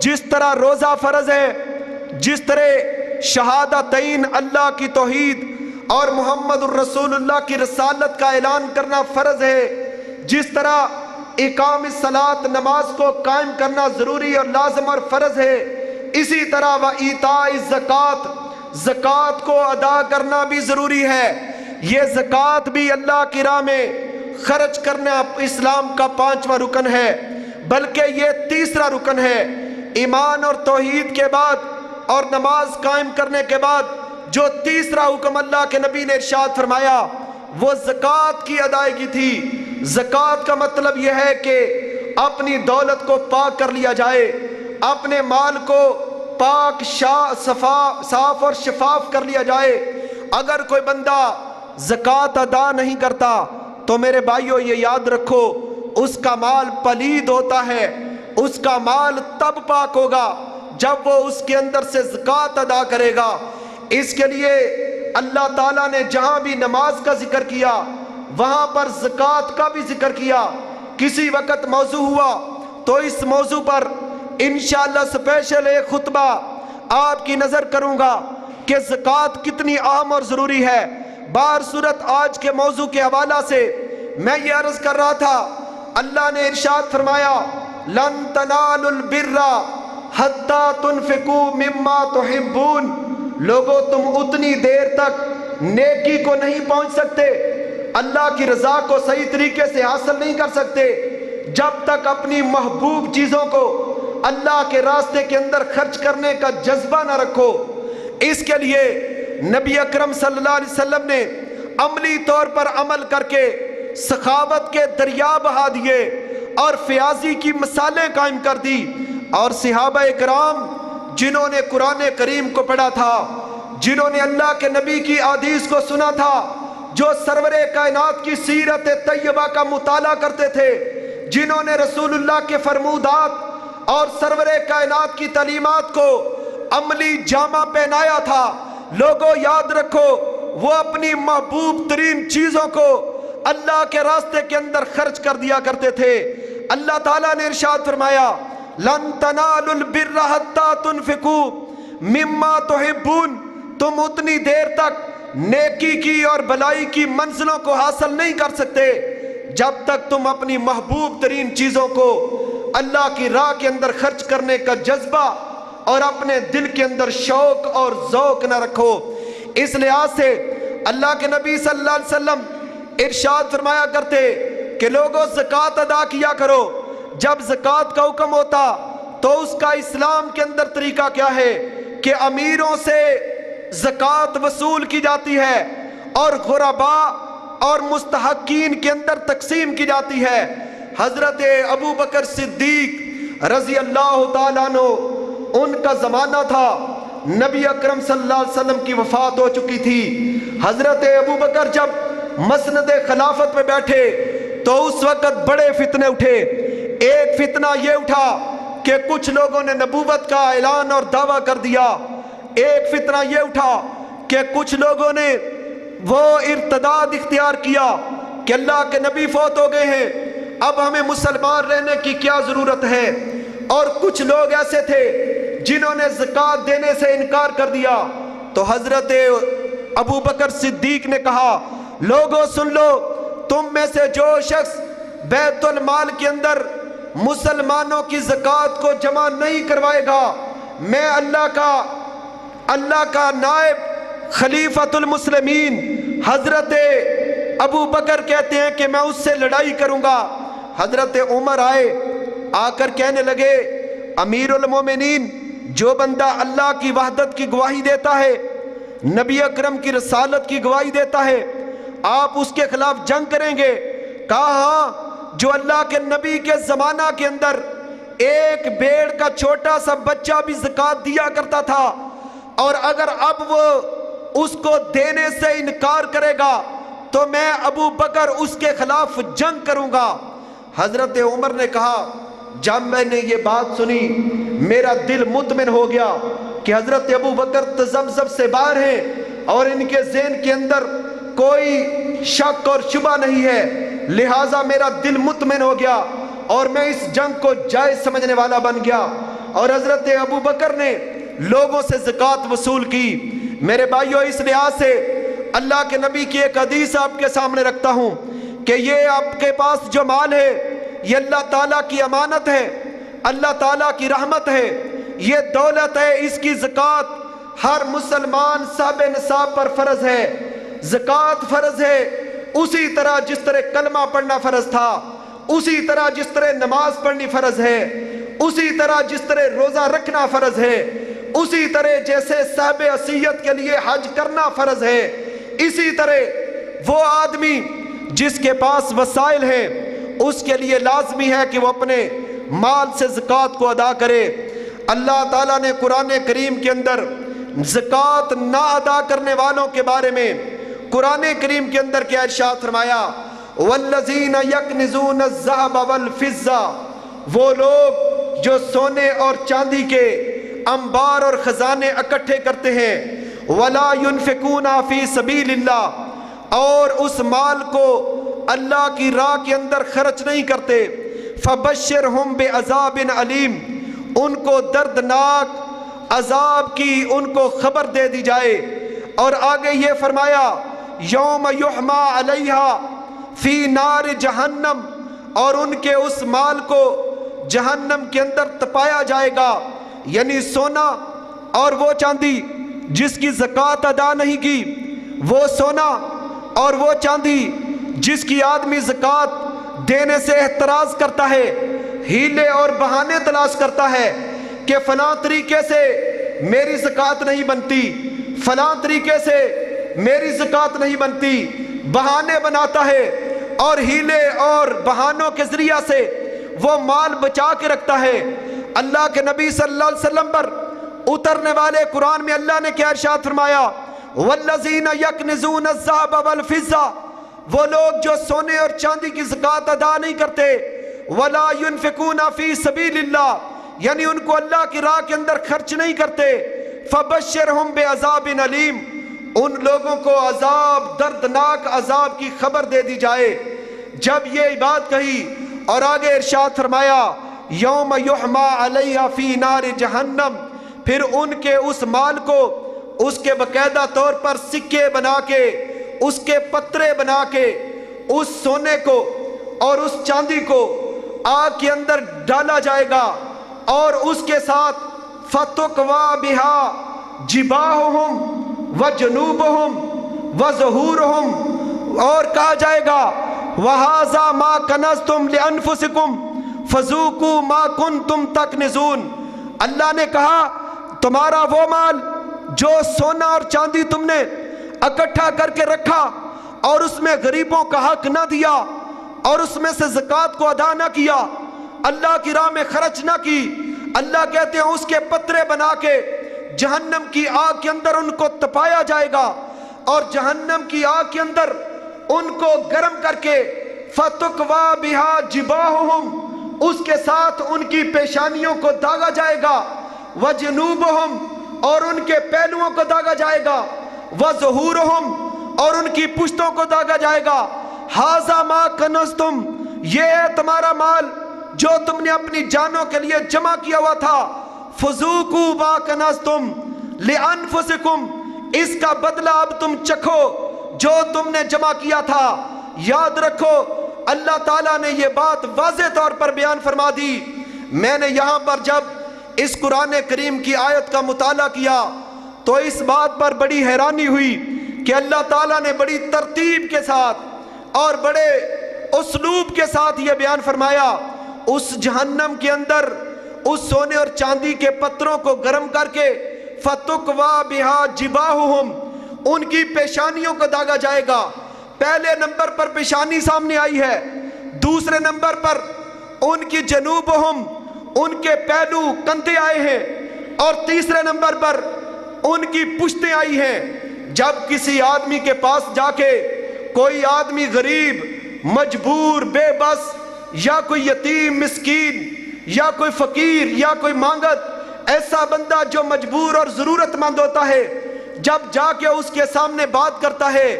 جس طرح روزہ فرض ہے، جس طرح شہادتین اللہ کی توحید اور محمد الرسول اللہ کی رسالت کا اعلان کرنا فرض ہے، جس طرح اقام الصلاۃ نماز کو قائم کرنا ضروری اور لازم اور فرض ہے، اسی طرح وایتاء الزکوٰۃ زکوٰۃ کو ادا کرنا بھی ضروری ہے۔ یہ زکوٰۃ بھی اللہ کی راہ میں خرچ کرنا اسلام کا 5واں رکن ہے، بلکہ یہ تیسرا رکن ہے۔ ایمان اور توحید کے بعد اور نماز قائم کرنے کے بعد جو تیسرا حکم اللہ کے نبی نے ارشاد فرمایا وہ زکوٰۃ کی ادائیگی تھی۔ زکوٰۃ کا مطلب یہ ہے کہ اپنی دولت کو پاک کر لیا جائے، اپنے مال کو پاک صاف اور شفاف کر لیا جائے۔ اگر کوئی بندہ زکوٰۃ ادا نہیں کرتا تو میرے بھائیو یہ یاد رکھو اس کا مال پلید ہوتا ہے، اس کا مال تب پاک ہوگا جب وہ اس کے اندر سے زکوٰۃ ادا کرے گا۔ اس کے لیے اللہ تعالیٰ نے جہاں بھی نماز کا ذکر کیا وہاں پر زکوٰۃ کا بھی ذکر کیا۔ کسی وقت موضوع ہوا تو اس موضوع پر انشاءاللہ اسپیشل ایک خطبہ آپ کی نظر کروں گا کہ زکوٰۃ کتنی اہم اور ضروری ہے۔ بہر صورت آج کے موضوع کے حوالہ سے میں یہ عرض کر رہا تھا، اللہ نے ارشاد فرمایا لن تنالوا البر حتی تنفقوا مما تحبون، لوگوں تم اتنی دیر تک نیکی کو نہیں پہنچ سکتے، اللہ کی رضا کو صحیح طریقے سے حاصل نہیں کر سکتے جب تک اپنی محبوب چیزوں کو اللہ کے راستے کے اندر خرچ کرنے کا جذبہ نہ رکھو۔ اس کے لیے نبی اکرم صلی اللہ علیہ وسلم نے عملی طور پر عمل کر کے سخاوت کے دریا بہا دیے اور فیاضی کی مثالیں قائم کر دی، اور صحابہ کرام جنہوں نے قرآن کریم کو پڑھا تھا، جنہوں نے اللہ کے نبی کی احادیث کو سنا تھا، جو سرور کائنات کی سیرت طیبہ کا مطالعہ کرتے تھے، جنہوں نے رسول اللہ کے فرمودات اور سرور کائنات کی تعلیمات کو عملی جامہ پہنایا تھا، لوگوں یاد رکھو وہ اپنی محبوب ترین چیزوں کو اللہ کے راستے کے اندر خرچ کر دیا کرتے تھے۔ اللہ تعالیٰ نے ارشاد فرمایا لن تنالوا البر حتی تنفقوا مما تحبون، تم اتنی دیر تک نیکی کی اور بلائی کی منزلوں کو حاصل نہیں کر سکتے جب تک تم اپنی محبوب ترین چیزوں کو اللہ کی راہ کے اندر خرچ کرنے کا جذبہ اور اپنے دل کے اندر شوق اور ذوق نہ رکھو۔ اس لحاظ سے اللہ کے نبی صلی اللہ علیہ وسلم ارشاد فرمایا کرتے کہ لوگوں زکوٰۃ ادا کیا کرو۔ جب زکوٰۃ کا حکم ہوتا تو اس کا اسلام کے اندر طریقہ کیا ہے کہ امیروں سے زکوٰۃ وصول کی جاتی ہے اور غرباء اور مستحقین کے اندر تقسیم کی جاتی ہے۔ حضرت ابو بکر صدیق رضی اللہ تعالیٰ عنہ ان کا زمانہ تھا، نبی اکرم صلی اللہ علیہ وسلم کی وفات ہو چکی تھی۔ حضرت ابو بکر جب مسند خلافت پہ بیٹھے تو اس وقت بڑے فتنے اٹھے۔ ایک فتنہ یہ اٹھا کہ کچھ لوگوں نے نبوت کا اعلان اور دعویٰ کر دیا۔ ایک فتنہ یہ اٹھا کہ کچھ لوگوں نے وہ ارتداد اختیار کیا کہ اللہ کے نبی فوت ہو گئے ہیں، اب ہمیں مسلمان رہنے کی کیا ضرورت ہے۔ اور کچھ لوگ ایسے تھے جنہوں نے زکوٰۃ دینے سے انکار کر دیا۔ تو حضرت ابو بکر صدیق نے کہا لوگوں سن لو، تم میں سے جو شخص بیت المال کے اندر مسلمانوں کی زکوٰۃ کو جمع نہیں کروائے گا، میں اللہ کا نائب خلیفۃ المسلمین حضرت ابو بکر کہتے ہیں کہ میں اس سے لڑائی کروں گا۔ حضرت عمر آئے، آ کر کہنے لگے امیر المومنین، جو بندہ اللہ کی وحدت کی گواہی دیتا ہے، نبی اکرم کی رسالت کی گواہی دیتا ہے، آپ اس کے خلاف جنگ کریں گے؟ کہا ہاں، جو اللہ کے نبی کے زمانہ کے اندر ایک بھیڑ کا چھوٹا سا بچہ بھی زکوٰۃ دیا کرتا تھا، اور اگر اب وہ اس کو دینے سے انکار کرے گا تو میں ابو بکر اس کے خلاف جنگ کروں گا۔ حضرت عمر نے کہا جب میں نے یہ بات سنی میرا دل مطمئن ہو گیا کہ حضرت ابو بکر تذبذب سے باہر ہیں اور ان کے ذہن کے اندر کوئی شک اور شبہ نہیں ہے، لہٰذا میرا دل مطمئن ہو گیا اور میں اس جنگ کو جائز سمجھنے والا بن گیا، اور حضرت ابو بکر نے لوگوں سے زکوٰۃ وصول کی۔ میرے بھائیو، اس لحاظ سے اللہ کے نبی کی ایک حدیث آپ کے سامنے رکھتا ہوں کہ یہ آپ کے پاس جو مال ہے یہ اللہ تعالیٰ کی امانت ہے، اللہ تعالیٰ کی رحمت ہے، یہ دولت ہے، اس کی زکوٰۃ ہر مسلمان صاحب نصاب پر فرض ہے۔ زکوٰۃ فرض ہے اسی طرح جس طرح کلمہ پڑھنا فرض تھا، اسی طرح جس طرح نماز پڑھنی فرض ہے، اسی طرح جس طرح روزہ رکھنا فرض ہے، اسی طرح جیسے صاحب عصیت کے لیے حج کرنا فرض ہے، اسی طرح وہ آدمی جس کے پاس وسائل ہیں اس کے لیے لازمی ہے کہ وہ اپنے مال سے زکوٰۃ کو ادا کرے۔ اللہ تعالیٰ نے قرآن کریم کے اندر زکوٰۃ نہ ادا کرنے والوں کے بارے میں قرآن کریم کے اندر کیا ارشاد فرمایا؟ والذین یکنزون الذھب والفضہ، وہ لوگ جو سونے اور چاندی کے انبار اور خزانے اکٹھے کرتے ہیں، ولا ينفقون فی سبیل اللہ، اور اس مال کو اللہ کی راہ کے اندر خرچ نہیں کرتے، فبشرہم بعذاب علیم، ان کو دردناک عذاب کی ان کو خبر دے دی جائے۔ اور آگے یہ فرمایا یوم یحما علیہا فی نار جہنم، اور ان کے اس مال کو جہنم کے اندر تپایا جائے گا، یعنی سونا اور وہ چاندی جس کی زکوٰۃ ادا نہیں کی، وہ سونا اور وہ چاندی جس کی آدمی زکوٰۃ دینے سے احتراز کرتا ہے، ہیلے اور بہانے تلاش کرتا ہے کہ فلاں طریقے سے میری زکوٰۃ نہیں بنتی، فلاں طریقے سے میری زکوٰۃ نہیں بنتی، بہانے بناتا ہے اور ہیلے اور بہانوں کے ذریعہ سے وہ مال بچا کے رکھتا ہے۔ اللہ کے نبی صلی اللہ علیہ وسلم پر اترنے والے قرآن میں اللہ نے کیا ارشاد فرمایا؟ والذین یکنزون الذھب والفضہ، وہ لوگ جو سونے اور چاندی کی زکوٰۃ ادا نہیں کرتے، ولا ينفقون فی سبیل اللہ، یعنی ان کو اللہ کی راہ کے اندر خرچ نہیں کرتے، فبشرہم بعذاب علیم، ان لوگوں کو عذاب، دردناک عذاب کی خبر دے دی جائے۔ جب یہ بات کہی اور آگے ارشاد فرمایا یوم یحما علیہا فی نار جہنم، پھر ان کے اس مال کو اس کے باقاعدہ طور پر سکے بنا کے، اس کے پترے بنا کے اس سونے کو اور اس چاندی کو آگ کے اندر ڈالا جائے گا، اور اس کے ساتھ فتقوا بہا جباہہم وجنوبہم وظہورہم، اور کہا جائے گا وَهَذَا مَا كَنَزْتُمْ لِأَنفُسِكُمْ فَذُوقُوا مَا كُنْتُمْ تَكْنِزُونَ۔ اللہ نے کہا تمہارا وہ مال جو سونا اور چاندی تم نے اکٹھا کر کے رکھا اور اس میں غریبوں کا حق نہ دیا اور اس میں سے زکوٰۃ کو ادا نہ کیا، اللہ کی راہ میں خرچ نہ کی، اللہ کہتے ہیں اس کے پترے بنا کے جہنم کی آگ کے اندر ان کو تپایا جائے گا، اور جہنم کی آگ کے اندر ان کو گرم کر کے فَتُقْوَى بِهَا جِبَاهُهُمْ، اس کے ساتھ ان کی پیشانیوں کو داغا جائے گا، وَجُنُوبُهُمْ، اور ان کے پہلوؤں کو داغا جائے گا، وَظُهُورُهُمْ، اور ان کی پشتوں کو داغا جائے گا۔ هَذَا مَا كَنَزْتُمْ، یہ ہے تمہارا مال جو تم نے اپنی جانوں کے لیے جمع کیا ہوا تھا، فَذُوقُوا مَا كَنَزْتُمْ لِأَنفُسِكُمْ، اس کا بدلہ اب تم چکھو جو تم نے جمع کیا تھا۔ یاد رکھو اللہ تعالیٰ نے یہ بات واضح طور پر بیان فرما دی۔ میں نے یہاں پر جب اس قرآن کریم کی آیت کا مطالعہ کیا تو اس بات پر بڑی حیرانی ہوئی کہ اللہ تعالیٰ نے بڑی ترتیب کے ساتھ اور بڑے اسلوب کے ساتھ یہ بیان فرمایا، اس جہنم کے اندر اس سونے اور چاندی کے پتھروں کو گرم کر کے فَتُقْوَى بِهَا جِبَاهُهُمْ، ان کی پیشانیوں کو داغا جائے گا۔ پہلے نمبر پر پیشانی سامنے آئی ہے، دوسرے نمبر پر ان کی جنوبہم، ان کے پہلو کندھے آئے ہیں، اور تیسرے نمبر پر ان کی پشتیں آئی ہیں۔ جب کسی آدمی کے پاس جا کے کوئی آدمی غریب، مجبور، بے بس، یا کوئی یتیم مسکین، یا کوئی فقیر، یا کوئی مانگت، ایسا بندہ جو مجبور اور ضرورت مند ہوتا ہے، جب جا کے اس کے سامنے بات کرتا ہے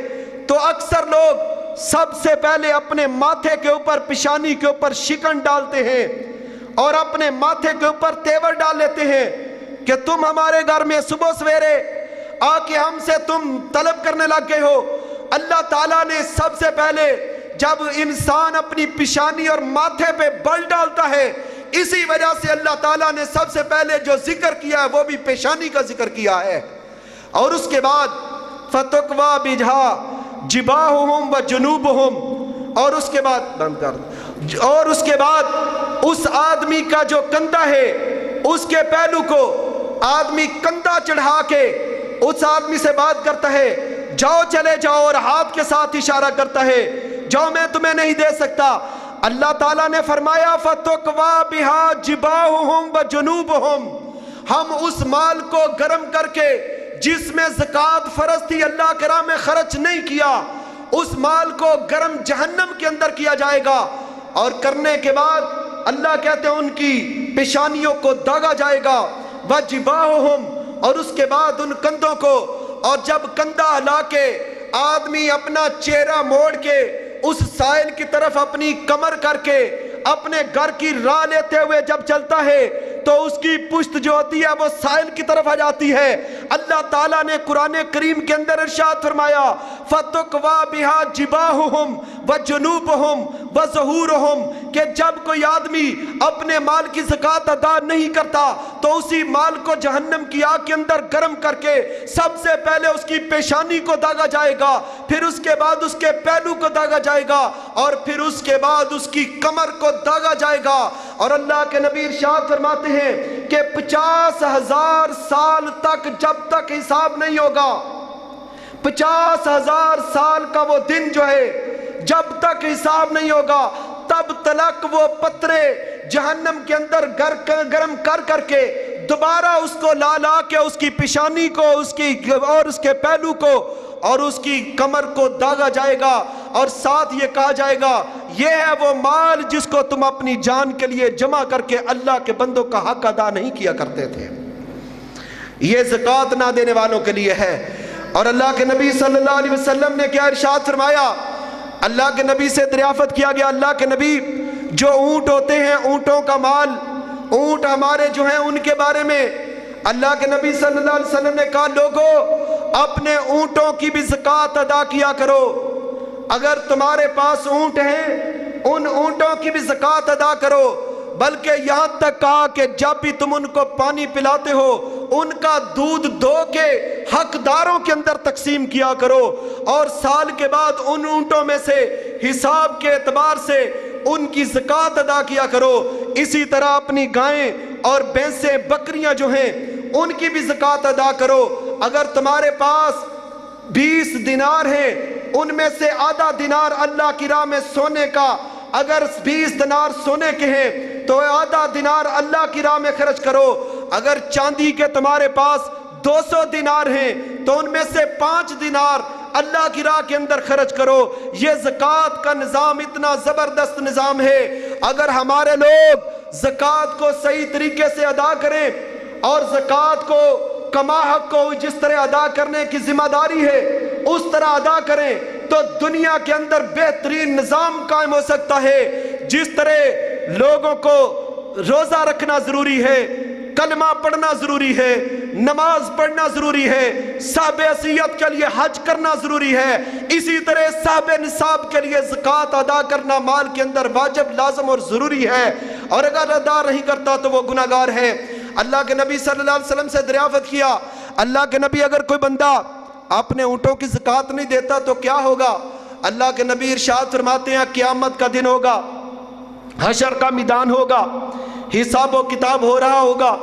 تو اکثر لوگ سب سے پہلے اپنے ماتھے کے اوپر، پیشانی کے اوپر شکن ڈالتے ہیں اور اپنے ماتھے کے اوپر تیور ڈال لیتے ہیں کہ تم ہمارے گھر میں صبح سویرے آ کے ہم سے تم طلب کرنے لگ گئے ہو۔ اللہ تعالیٰ نے سب سے پہلے جب انسان اپنی پیشانی اور ماتھے پہ بل ڈالتا ہے، اسی وجہ سے اللہ تعالیٰ نے سب سے پہلے جو ذکر کیا ہے وہ بھی پیشانی کا ذکر کیا ہے، اور اس کے بعد فَتُقْوَى بِهَا جِبَاهُهُمْ وَجُنُوبُهُمْ، اور اس کے بعد بند کر، اور اس کے بعد اس آدمی کا جو کندھا ہے اس کے پہلو کو آدمی کندھا چڑھا کے اس آدمی سے بات کرتا ہے، جاؤ چلے جاؤ، اور ہاتھ کے ساتھ اشارہ کرتا ہے، جاؤ میں تمہیں نہیں دے سکتا۔ اللہ تعالیٰ نے فرمایا فَتُقْوَى بِهَا جِبَاهُهُمْ وَجُنُوبُهُمْ، ہم اس مال کو گرم کر کے جس میں زکوٰۃ فرض تھی اللہ کے راہ میں خرچ نہیں کیا، اس مال کو گرم جہنم کے اندر کیا جائے گا، اور کرنے کے بعد اللہ کہتے ہیں ان کی پیشانیوں کو داغا جائے گا، وَجِبَاهُهُمْ، اور اس کے بعد ان کندھوں کو، اور جب کندھا ہلا کے آدمی اپنا چہرہ موڑ کے اس سائل کی طرف اپنی کمر کر کے اپنے گھر کی راہ لیتے ہوئے جب چلتا ہے تو اس کی پشت جو ہوتی ہے وہ سائل کی طرف آ جاتی ہے۔ اللہ تعالیٰ نے قرآن کریم کے اندر ارشاد فرمایا فَتُقْوَى بِهَا جِبَاهُهُمْ وَجُنُوبُهُمْ وَظُهُورُهُمْ، کہ جب کوئی آدمی اپنے مال کی زکوٰۃ ادا نہیں کرتا تو اسی مال کو جہنم کی آگ کے اندر گرم کر کے سب سے پہلے اس کی پیشانی کو داغا جائے گا، پھر اس کے بعد اس کے پہلو کو داغا جائے گا، اور پھر اس کے بعد اس کی کمر کو داغا جائے گا۔ اور اللہ کے نبی ارشاد فرماتے ہیں کہ 50,000 سال تک جب تک حساب نہیں ہوگا، 50,000 سال کا وہ دن جو ہے جب تک حساب نہیں ہوگا تب تلک وہ پترے جہنم کے اندر گرم کر کر کے دوبارہ اس کو لا لا کے اس کی پیشانی کو، اس کی اور اس کے پہلو کو اور اس کی کمر کو داغا جائے گا، اور ساتھ یہ کہا جائے گا یہ ہے وہ مال جس کو تم اپنی جان کے لیے جمع کر کے اللہ کے بندوں کا حق ادا نہیں کیا کرتے تھے، یہ زکوٰۃ نہ دینے والوں کے لیے ہے۔ اور اللہ کے نبی صلی اللہ علیہ وسلم نے کیا ارشاد فرمایا، اللہ کے نبی سے دریافت کیا گیا، اللہ کے نبی جو اونٹ ہوتے ہیں، اونٹوں کا مال، اونٹ ہمارے جو ہیں ان کے بارے میں اللہ کے نبی صلی اللہ علیہ وسلم نے کہا لوگوں اپنے اونٹوں کی بھی زکوٰۃ ادا کیا کرو، اگر تمہارے پاس اونٹ ہیں ان اونٹوں کی بھی زکوٰۃ ادا کرو، بلکہ یہاں تک کہا کہ جب بھی تم ان کو پانی پلاتے ہو ان کا دودھ دو کے حقداروں کے اندر تقسیم کیا کرو، اور سال کے بعد ان اونٹوں میں سے حساب کے اعتبار سے ان کی زکوٰۃ ادا کیا کرو۔ اسی طرح اپنی گائیں اور بھینسیں بکریاں جو ہیں ان کی بھی زکوٰۃ ادا کرو۔ اگر تمہارے پاس 20 دینار ہیں ان میں سے آدھا دینار اللہ کی راہ میں سونے کا، اگر 20 دینار سونے کے ہیں تو آدھا دینار اللہ کی راہ میں خرچ کرو۔ اگر چاندی کے تمہارے پاس 200 دینار ہیں تو ان میں سے 5 دینار اللہ کی راہ کے اندر خرچ کرو۔ یہ زکوٰۃ کا نظام اتنا زبردست نظام ہے، اگر ہمارے لوگ زکوٰۃ کو صحیح طریقے سے ادا کریں اور زکوٰۃ کو کما حق کو جس طرح ادا کرنے کی ذمہ داری ہے اس طرح ادا کریں تو دنیا کے اندر بہترین نظام قائم ہو سکتا ہے۔ جس طرح لوگوں کو روزہ رکھنا ضروری ہے، کلمہ پڑھنا ضروری ہے، نماز پڑھنا ضروری ہے، صاحب حیثیت کے لیے حج کرنا ضروری ہے، اسی طرح صاحب نصاب کے لیے زکوٰۃ ادا کرنا مال کے اندر واجب لازم اور ضروری ہے، اور اگر ادا نہیں کرتا تو وہ گناہگار ہے۔ اللہ کے نبی صلی اللہ علیہ وسلم سے دریافت کیا، اللہ کے نبی اگر کوئی بندہ اپنے اونٹوں کی زکوٰۃ نہیں دیتا تو کیا ہوگا؟ اللہ کے نبی ارشاد فرماتے ہیں قیامت کا دن ہوگا، حشر کا میدان ہوگا، حساب و کتاب ہو رہا ہوگا،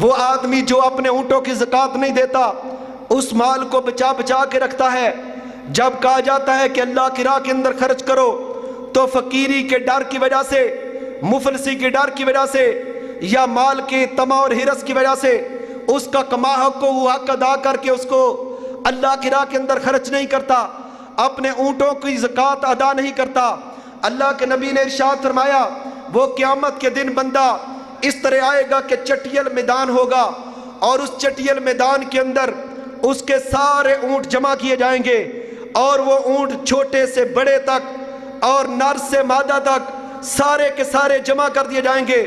وہ آدمی جو اپنے اونٹوں کی زکوٰۃ نہیں دیتا اس مال کو بچا بچا کے رکھتا ہے، جب کہا جاتا ہے کہ اللہ کی راہ کے اندر خرچ کرو تو فقیری کے ڈر کی وجہ سے، مفلسی کے ڈر کی وجہ سے یا مال کے طمع اور حرص کی وجہ سے اس کا کما حق کو وہ حق ادا کر کے اس کو اللہ کی راہ کے اندر خرچ نہیں کرتا، اپنے اونٹوں کی زکوٰۃ ادا نہیں کرتا۔ اللہ کے نبی نے ارشاد فرمایا وہ قیامت کے دن بندہ اس طرح آئے گا کہ چٹیل میدان ہوگا، اور اس چٹیل میدان کے اندر اس کے سارے اونٹ جمع کیے جائیں گے، اور وہ اونٹ چھوٹے سے بڑے تک اور نر سے مادہ تک سارے کے سارے جمع کر دیے جائیں گے،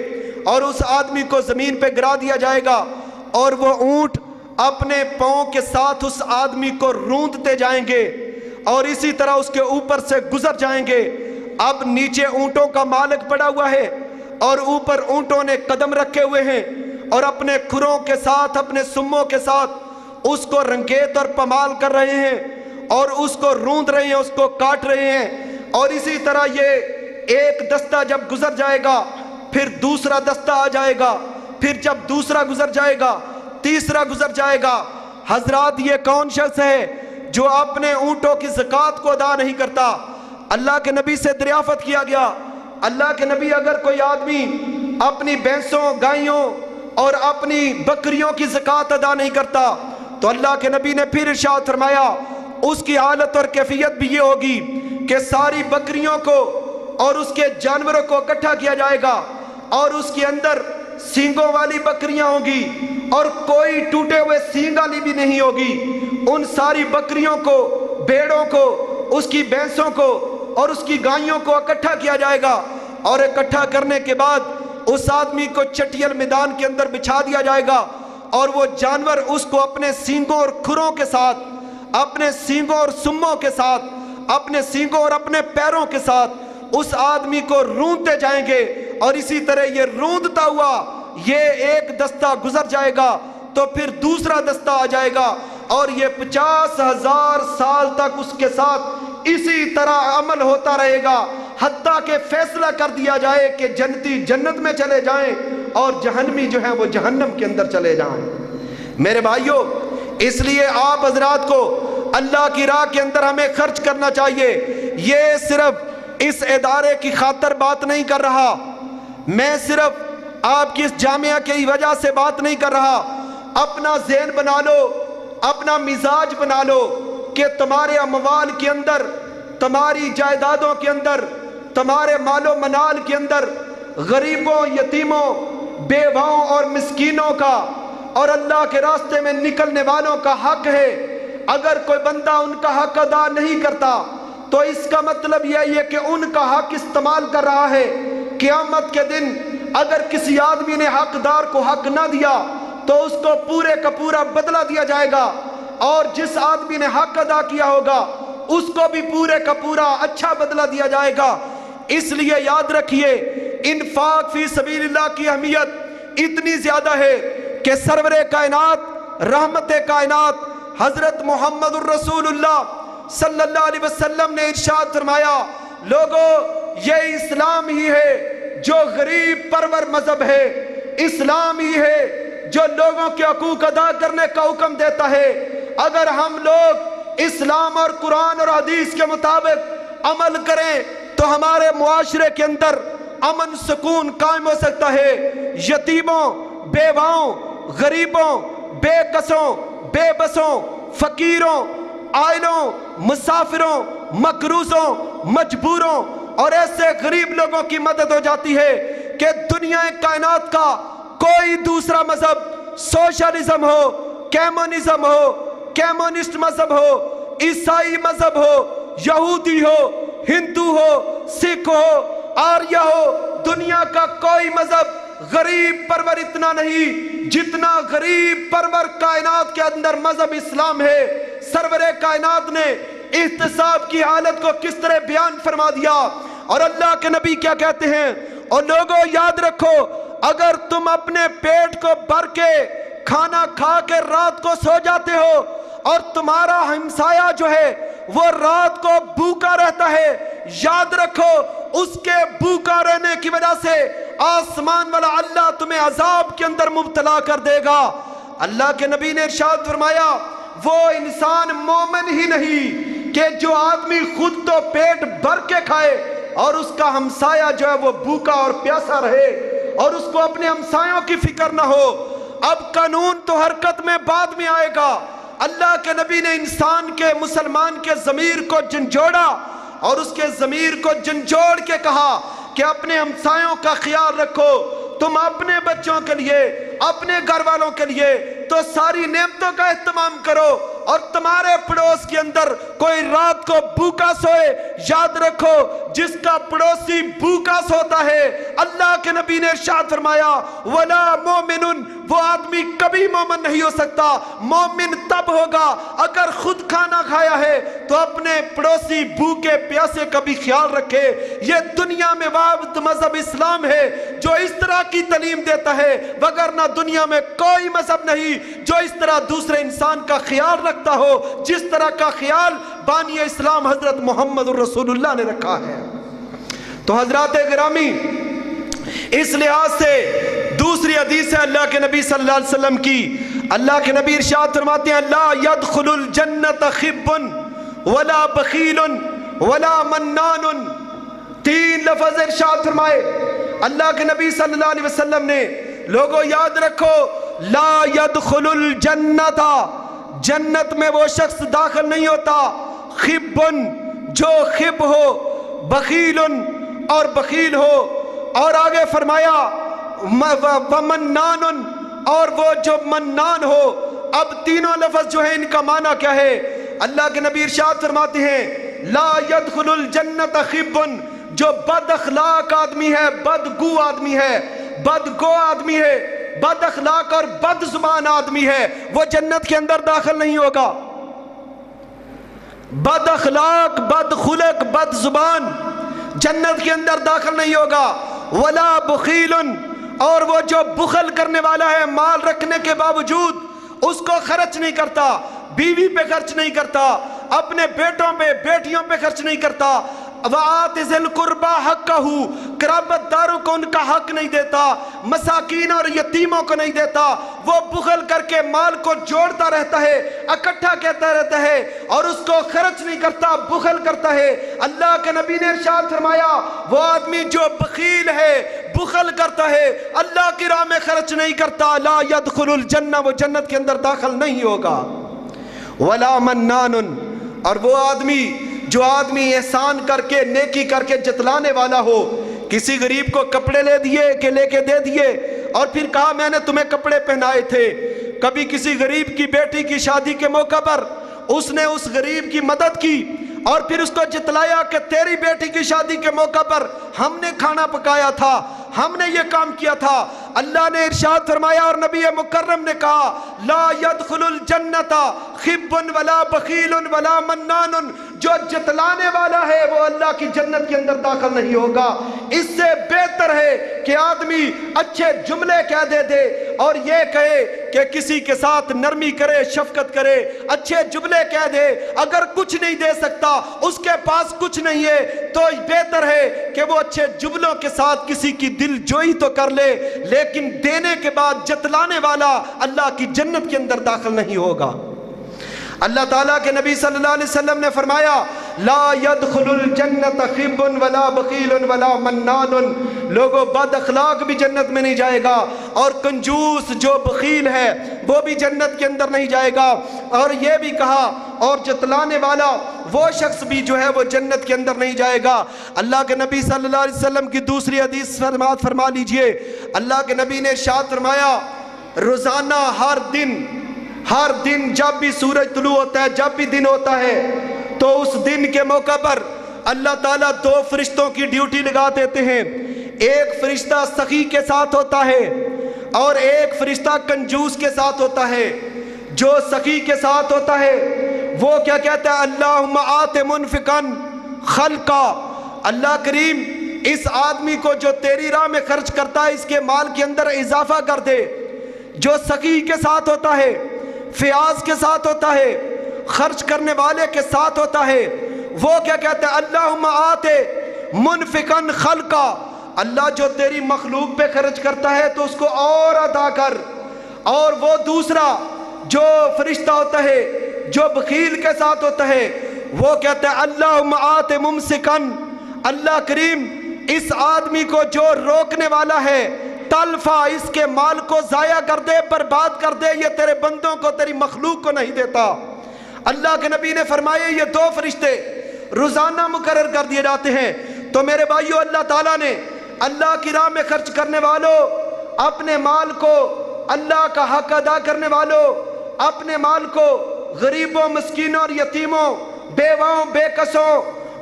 اور اس آدمی کو زمین پہ گرا دیا جائے گا، اور وہ اونٹ اپنے پاؤں کے ساتھ اس آدمی کو روندتے جائیں گے اور اسی طرح اس کے اوپر سے گزر جائیں گے۔ اب نیچے اونٹوں کا مالک پڑا ہوا ہے اور اوپر اونٹوں نے قدم رکھے ہوئے ہیں، اور اپنے کھروں کے ساتھ اپنے سموں کے ساتھ اس کو رنگیت اور پمال کر رہے ہیں اور اس کو روند رہے ہیں، اس کو کاٹ رہے ہیں، اور اسی طرح یہ ایک دستہ جب گزر جائے گا پھر دوسرا دستہ آ جائے گا، پھر جب دوسرا گزر جائے گا تیسرا گزر جائے گا۔ حضرات یہ کون شخص ہے جو اپنے اونٹوں کی زکوٰۃ کو ادا نہیں کرتا؟ اللہ کے نبی سے دریافت کیا گیا، اللہ کے نبی اگر کوئی آدمی اپنی بھینسوں گائیوں اور اپنی بکریوں کی زکوٰۃ ادا نہیں کرتا تو اللہ کے نبی نے پھر ارشاد فرمایا اس کی حالت اور کیفیت بھی یہ ہوگی کہ ساری بکریوں کو اور اس کے جانوروں کو اکٹھا کیا جائے گا، اور اس کے اندر سینگوں والی بکریاں ہوں گی اور کوئی ٹوٹے ہوئے سینگ والی بھی نہیں ہوگی۔ ان ساری بکریوں کو، بھیڑوں کو، اس کی بھینسوں کو اور اس کی گائیوں کو اکٹھا کیا جائے گا، اور اکٹھا کرنے کے بعد اس آدمی کو چٹیل میدان کے اندر بچھا دیا جائے گا، اور وہ جانور اس کو اپنے سینگوں اور کھروں کے ساتھ، اپنے سینگوں اور سموں کے ساتھ، اپنے سینگوں اور اپنے پیروں کے ساتھ اس آدمی کو روندتے جائیں گے، اور اسی طرح یہ روندتا ہوا یہ ایک دستہ گزر جائے گا تو پھر دوسرا دستہ آ جائے گا، اور یہ 50,000 سال تک اس کے ساتھ اسی طرح عمل ہوتا رہے گا، حتیٰ کہ فیصلہ کر دیا جائے کہ جنتی جنت میں چلے جائیں اور جہنمی جو ہیں وہ جہنم کے اندر چلے جائیں۔ میرے بھائیوں، اس لیے آپ حضرات کو اللہ کی راہ کے اندر ہمیں خرچ کرنا چاہیے۔ یہ صرف اس ادارے کی خاطر بات نہیں کر رہا، میں صرف آپ کی اس جامعہ کی وجہ سے بات نہیں کر رہا، اپنا ذہن بنا لو، اپنا مزاج بنا لو کہ تمہارے اموال کے اندر، تمہاری جائیدادوں کے اندر، تمہارے مال و منال کے اندر غریبوں، یتیموں، بیواؤں اور مسکینوں کا اور اللہ کے راستے میں نکلنے والوں کا حق ہے۔ اگر کوئی بندہ ان کا حق ادا نہیں کرتا تو اس کا مطلب یہ ہے کہ ان کا حق استعمال کر رہا ہے۔ قیامت کے دن اگر کسی آدمی نے حقدار کو حق نہ دیا تو اس کو پورے کا پورا بدلہ دیا جائے گا، اور جس آدمی نے حق ادا کیا ہوگا اس کو بھی پورے کا پورا اچھا بدلہ دیا جائے گا۔ اس لیے یاد رکھیے انفاق فی سبیل اللہ کی اہمیت اتنی زیادہ ہے کہ سرور کائنات رحمت کائنات حضرت محمد الرسول اللہ صلی اللہ علیہ وسلم نے ارشاد فرمایا، لوگو یہ اسلام ہی ہے جو غریب پرور مذہب ہے، اسلام ہی ہے جو لوگوں کے حقوق ادا کرنے کا حکم دیتا ہے۔ اگر ہم لوگ اسلام اور قرآن اور حدیث کے مطابق عمل کریں تو ہمارے معاشرے کے اندر امن سکون قائم ہو سکتا ہے۔ یتیموں، بیواؤں، غریبوں، بے کسوں، بے بسوں، فقیروں، عائلوں، مسافروں، مقروضوں، مجبوروں اور ایسے غریب لوگوں کی مدد ہو جاتی ہے کہ دنیا کائنات کا کوئی دوسرا مذہب، سوشلزم ہو، کیمونزم ہو، کیمونسٹ مذہب ہو، عیسائی مذہب ہو، یہودی ہو، ہندو ہو، سکھ ہو، آریہ ہو، دنیا کا کوئی مذہب غریب پرور اتنا نہیں جتنا غریب پرور کائنات کے اندر مذہب اسلام ہے۔ سرور کائنات نے احتساب کی حالت کو کس طرح بیان فرما دیا، اور اللہ کے نبی کیا کہتے ہیں، اور لوگوں یاد رکھو اگر تم اپنے پیٹ کو بھر کے کھانا کھا کے رات کو سو جاتے ہو اور تمہارا ہمسایہ جو ہے وہ رات کو بھوکا رہتا ہے، یاد رکھو اس کے بھوکا رہنے کی وجہ سے آسمان والا اللہ تمہیں عذاب کے اندر مبتلا کر دے گا۔ اللہ کے نبی نے ارشاد فرمایا وہ انسان مومن ہی نہیں کہ جو آدمی خود تو پیٹ بھر کے کھائے اور اس کا ہمسایہ جو ہے وہ بھوکا اور پیاسا رہے اور اس کو اپنے ہمسایوں کی فکر نہ ہو۔ اب قانون تو حرکت میں بعد میں آئے گا۔ اللہ کے نبی نے انسان کے، مسلمان کے ضمیر کو جھنجھوڑا اور اس کے ضمیر کو جھنجھوڑ کے کہا کہ اپنے ہمسایوں کا خیال رکھو، تم اپنے بچوں کے لیے، اپنے گھر والوں کے لیے تو ساری نعمتوں کا اہتمام کرو، اور تمہارے پڑوس کے اندر کوئی رات کو بھوکا سوئے، یاد رکھو جس کا پڑوسی بھوکا سوتا ہے، اللہ کے نبی نے ارشاد فرمایا وَلَا مُؤْمِنٌ، وہ آدمی کبھی مومن نہیں ہو سکتا۔ مومن تب ہوگا اگر خود کھانا کھایا ہے تو اپنے پڑوسی بھوکے پیاسے کا بھی خیال رکھے۔ یہ دنیا میں واحد مذہب اسلام ہے جو اس طرح کی تعلیم دیتا ہے، وگرنہ دنیا میں کوئی مذہب نہیں جو اس طرح دوسرے انسان کا خیال رکھتا ہو جس طرح کا خیال بانی اسلام حضرت محمد الرسول اللہ نے رکھا ہے۔ تو حضرات گرامی، اس لحاظ سے دوسری حدیث ہے اللہ کے نبی صلی اللہ علیہ وسلم کی، اللہ کے نبی ارشاد فرماتے ہیں لا يدخل الجنت خب ولا بخیل ولا منان۔ تین لفظ ارشاد فرمائے اللہ کے نبی صلی اللہ علیہ وسلم نے، لوگوں یاد رکھو لا يدخل الجنت، جنت میں وہ شخص داخل نہیں ہوتا، خب جو خب ہو، بخیل اور بخیل ہو، اور آگے فرمایا ومنان، اور وہ جو منان ہو۔ اب تینوں لفظ جو ہیں ان کا معنی کیا ہے؟ اللہ کے نبی ارشاد فرماتے ہیں لا يدخل الجنت خب، جو بد اخلاق آدمی ہے، بدگو آدمی ہے، بدگو آدمی ہے، بد اخلاق اور بد زبان آدمی ہے، وہ جنت کے اندر داخل نہیں ہوگا۔ بد اخلاق، بد خلق، بد زبان جنت کے اندر داخل نہیں ہوگا۔ ولا بخیل، اور وہ جو بخل کرنے والا ہے، مال رکھنے کے باوجود اس کو خرچ نہیں کرتا، بیوی پہ خرچ نہیں کرتا، اپنے بیٹوں پہ بیٹیوں پہ خرچ نہیں کرتا، وَآتِ ذِي الْقُرْبَى حَقَّهُ، قرابت داروں کو ان کا حق نہیں دیتا، مساکین اور یتیموں کو نہیں دیتا، وہ بخل کر کے مال کو جوڑتا رہتا ہے، اکٹھا کہتا رہتا ہے اور اس کو خرچ نہیں کرتا، بخل کرتا ہے۔ اللہ کے نبی نے ارشاد فرمایا وہ آدمی جو بخیل ہے، بخل کرتا ہے، اللہ کی راہ میں خرچ نہیں کرتا، لا يدخل الجنہ، وہ جنت کے اندر داخل نہیں ہوگا۔ ولا منان، اور وہ آدمی جو آدمی احسان کر کے، نیکی کر کے جتلانے والا ہو، کسی غریب کو کپڑے لے کے دے دیے اور پھر کہا میں نے تمہیں کپڑے پہنائے تھے۔ کبھی کسی غریب کی بیٹی کی شادی کے موقع پر اس نے اس غریب کی مدد کی اور پھر اس کو جتلایا کہ تیری بیٹی کی شادی کے موقع پر ہم نے کھانا پکایا تھا، ہم نے یہ کام کیا تھا۔ اللہ نے ارشاد فرمایا اور نبی مکرم نے کہا لا يدخل الجنت خب ولا بخیل ولا منان، جو جتلانے والا ہے وہ اللہ کی جنت کے اندر داخل نہیں ہوگا۔ اس سے بہتر ہے کہ آدمی اچھے جملے کہہ دے اور یہ کہے کہ کسی کے ساتھ نرمی کرے، شفقت کرے، اچھے جملے کہہ دے۔ اگر کچھ نہیں دے سکتا، اس کے پاس کچھ نہیں ہے، تو بہتر ہے کہ وہ اچھے جملوں کے ساتھ کسی کی دل جوئی تو کر لے، لیکن دینے کے بعد جتلانے والا اللہ کی جنت کے اندر داخل نہیں ہوگا۔ اللہ تعالیٰ کے نبی صلی اللہ علیہ وسلم نے فرمایا لا يدخل الجنت خب ولا بخیل ولا منان، لوگوں بد اخلاق بھی جنت میں نہیں جائے گا، اور کنجوس جو بخیل ہے وہ بھی جنت کے اندر نہیں جائے گا۔ اور یہ بھی کہا اور جتلانے والا وہ شخص بھی جو ہے وہ جنت کے اندر نہیں جائے گا۔ اللہ کے نبی صلی اللہ علیہ وسلم کی دوسری حدیث فرما لیجئے، اللہ کے نبی نے ارشاد فرمایا روزانہ ہر دن جب بھی سورج طلوع ہوتا ہے، جب بھی دن ہوتا ہے، تو اس دن کے موقع پر اللہ تعالیٰ 2 فرشتوں کی ڈیوٹی لگا دیتے ہیں۔ ایک فرشتہ سخی کے ساتھ ہوتا ہے اور ایک فرشتہ کنجوس کے ساتھ ہوتا ہے۔ جو سخی کے ساتھ ہوتا ہے وہ کیا کہتا ہے اللہم آت منفقا خلقا، اللہ کریم اس آدمی کو جو تیری راہ میں خرچ کرتا ہے اس کے مال کے اندر اضافہ کر دے۔ جو سخی کے ساتھ ہوتا ہے، فیاض کے ساتھ ہوتا ہے، خرچ کرنے والے کے ساتھ ہوتا ہے، وہ کیا کہتا ہے اللہم آت منفقا خلقا، اللہ جو تیری مخلوق پہ خرچ کرتا ہے تو اس کو اور عطا کر۔ اور وہ دوسرا جو فرشتہ ہوتا ہے جو بخیل کے ساتھ ہوتا ہے وہ کہتا ہے اللہم آت ممسکا، اللہ کریم اس آدمی کو جو روکنے والا ہے تلفا، اس کے مال کو ضائع کر دے، برباد کر دے، یہ تیرے بندوں کو تیری مخلوق کو نہیں دیتا۔ اللہ کے نبی نے فرمایا یہ 2 فرشتے روزانہ مقرر کر دیے جاتے ہیں۔ تو میرے بھائیو اللہ تعالیٰ نے اللہ کی راہ میں خرچ کرنے والوں، اپنے مال کو اللہ کا حق ادا کرنے والوں، اپنے مال کو غریبوں، مسکینوں اور یتیموں، بیواؤں، بے کسوں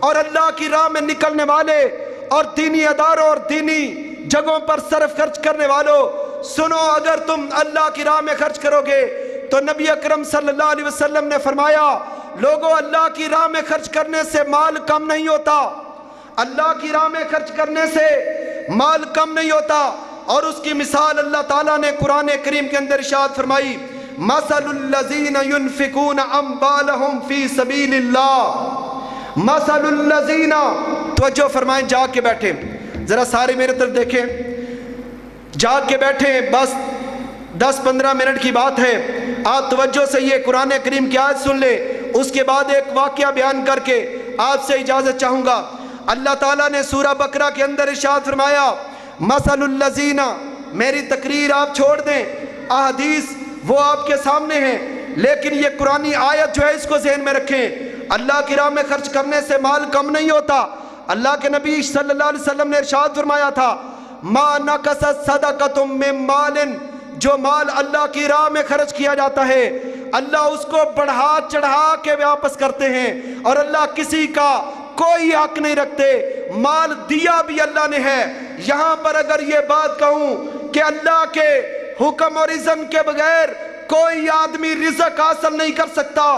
اور اللہ کی راہ میں نکلنے والے اور دینی اداروں اور دینی جگہوں پر صرف خرچ کرنے والوں، سنو اگر تم اللہ کی راہ میں خرچ کرو گے تو نبی اکرم صلی اللہ علیہ وسلم نے فرمایا لوگوں اللہ کی راہ میں خرچ کرنے سے مال کم نہیں ہوتا، اللہ کی راہ میں خرچ کرنے سے مال کم نہیں ہوتا۔ اور اس کی مثال اللہ تعالیٰ نے قرآن کریم کے اندر ارشاد فرمائی مثل الذین ينفقون اموالهم فی سبیل اللہ، مثل الذین، توجہ فرمائیں، جاگ کے بیٹھیں، ذرا سارے میرے طرف دیکھیں، جاگ کے بیٹھیں، بس 10-15 منٹ کی بات ہے، آپ توجہ سے یہ قرآن کریم کی آیت سن لیں، اس کے بعد ایک واقعہ بیان کر کے آپ سے اجازت چاہوں گا۔ اللہ تعالیٰ نے سورہ بقرہ کے اندر ارشاد فرمایا مثل الذین، میری تقریر آپ چھوڑ دیں، احادیث وہ آپ کے سامنے ہیں، لیکن یہ قرآنی آیت جو ہے اس کو ذہن میں رکھیں، اللہ کی راہ میں خرچ کرنے سے مال کم نہیں ہوتا۔ اللہ کے نبی صلی اللہ علیہ وسلم نے ارشاد فرمایا تھا ما نقصت صدقۃ من مال، جو مال اللہ کی راہ میں خرچ کیا جاتا ہے اللہ اس کو بڑھا چڑھا کے واپس کرتے ہیں، اور اللہ کسی کا کوئی حق نہیں رکھتے، مال دیا بھی اللہ نے ہے۔ یہاں پر اگر یہ بات کہوں کہ اللہ کے حکم اور اذن کے بغیر کوئی آدمی رزق حاصل نہیں کر سکتا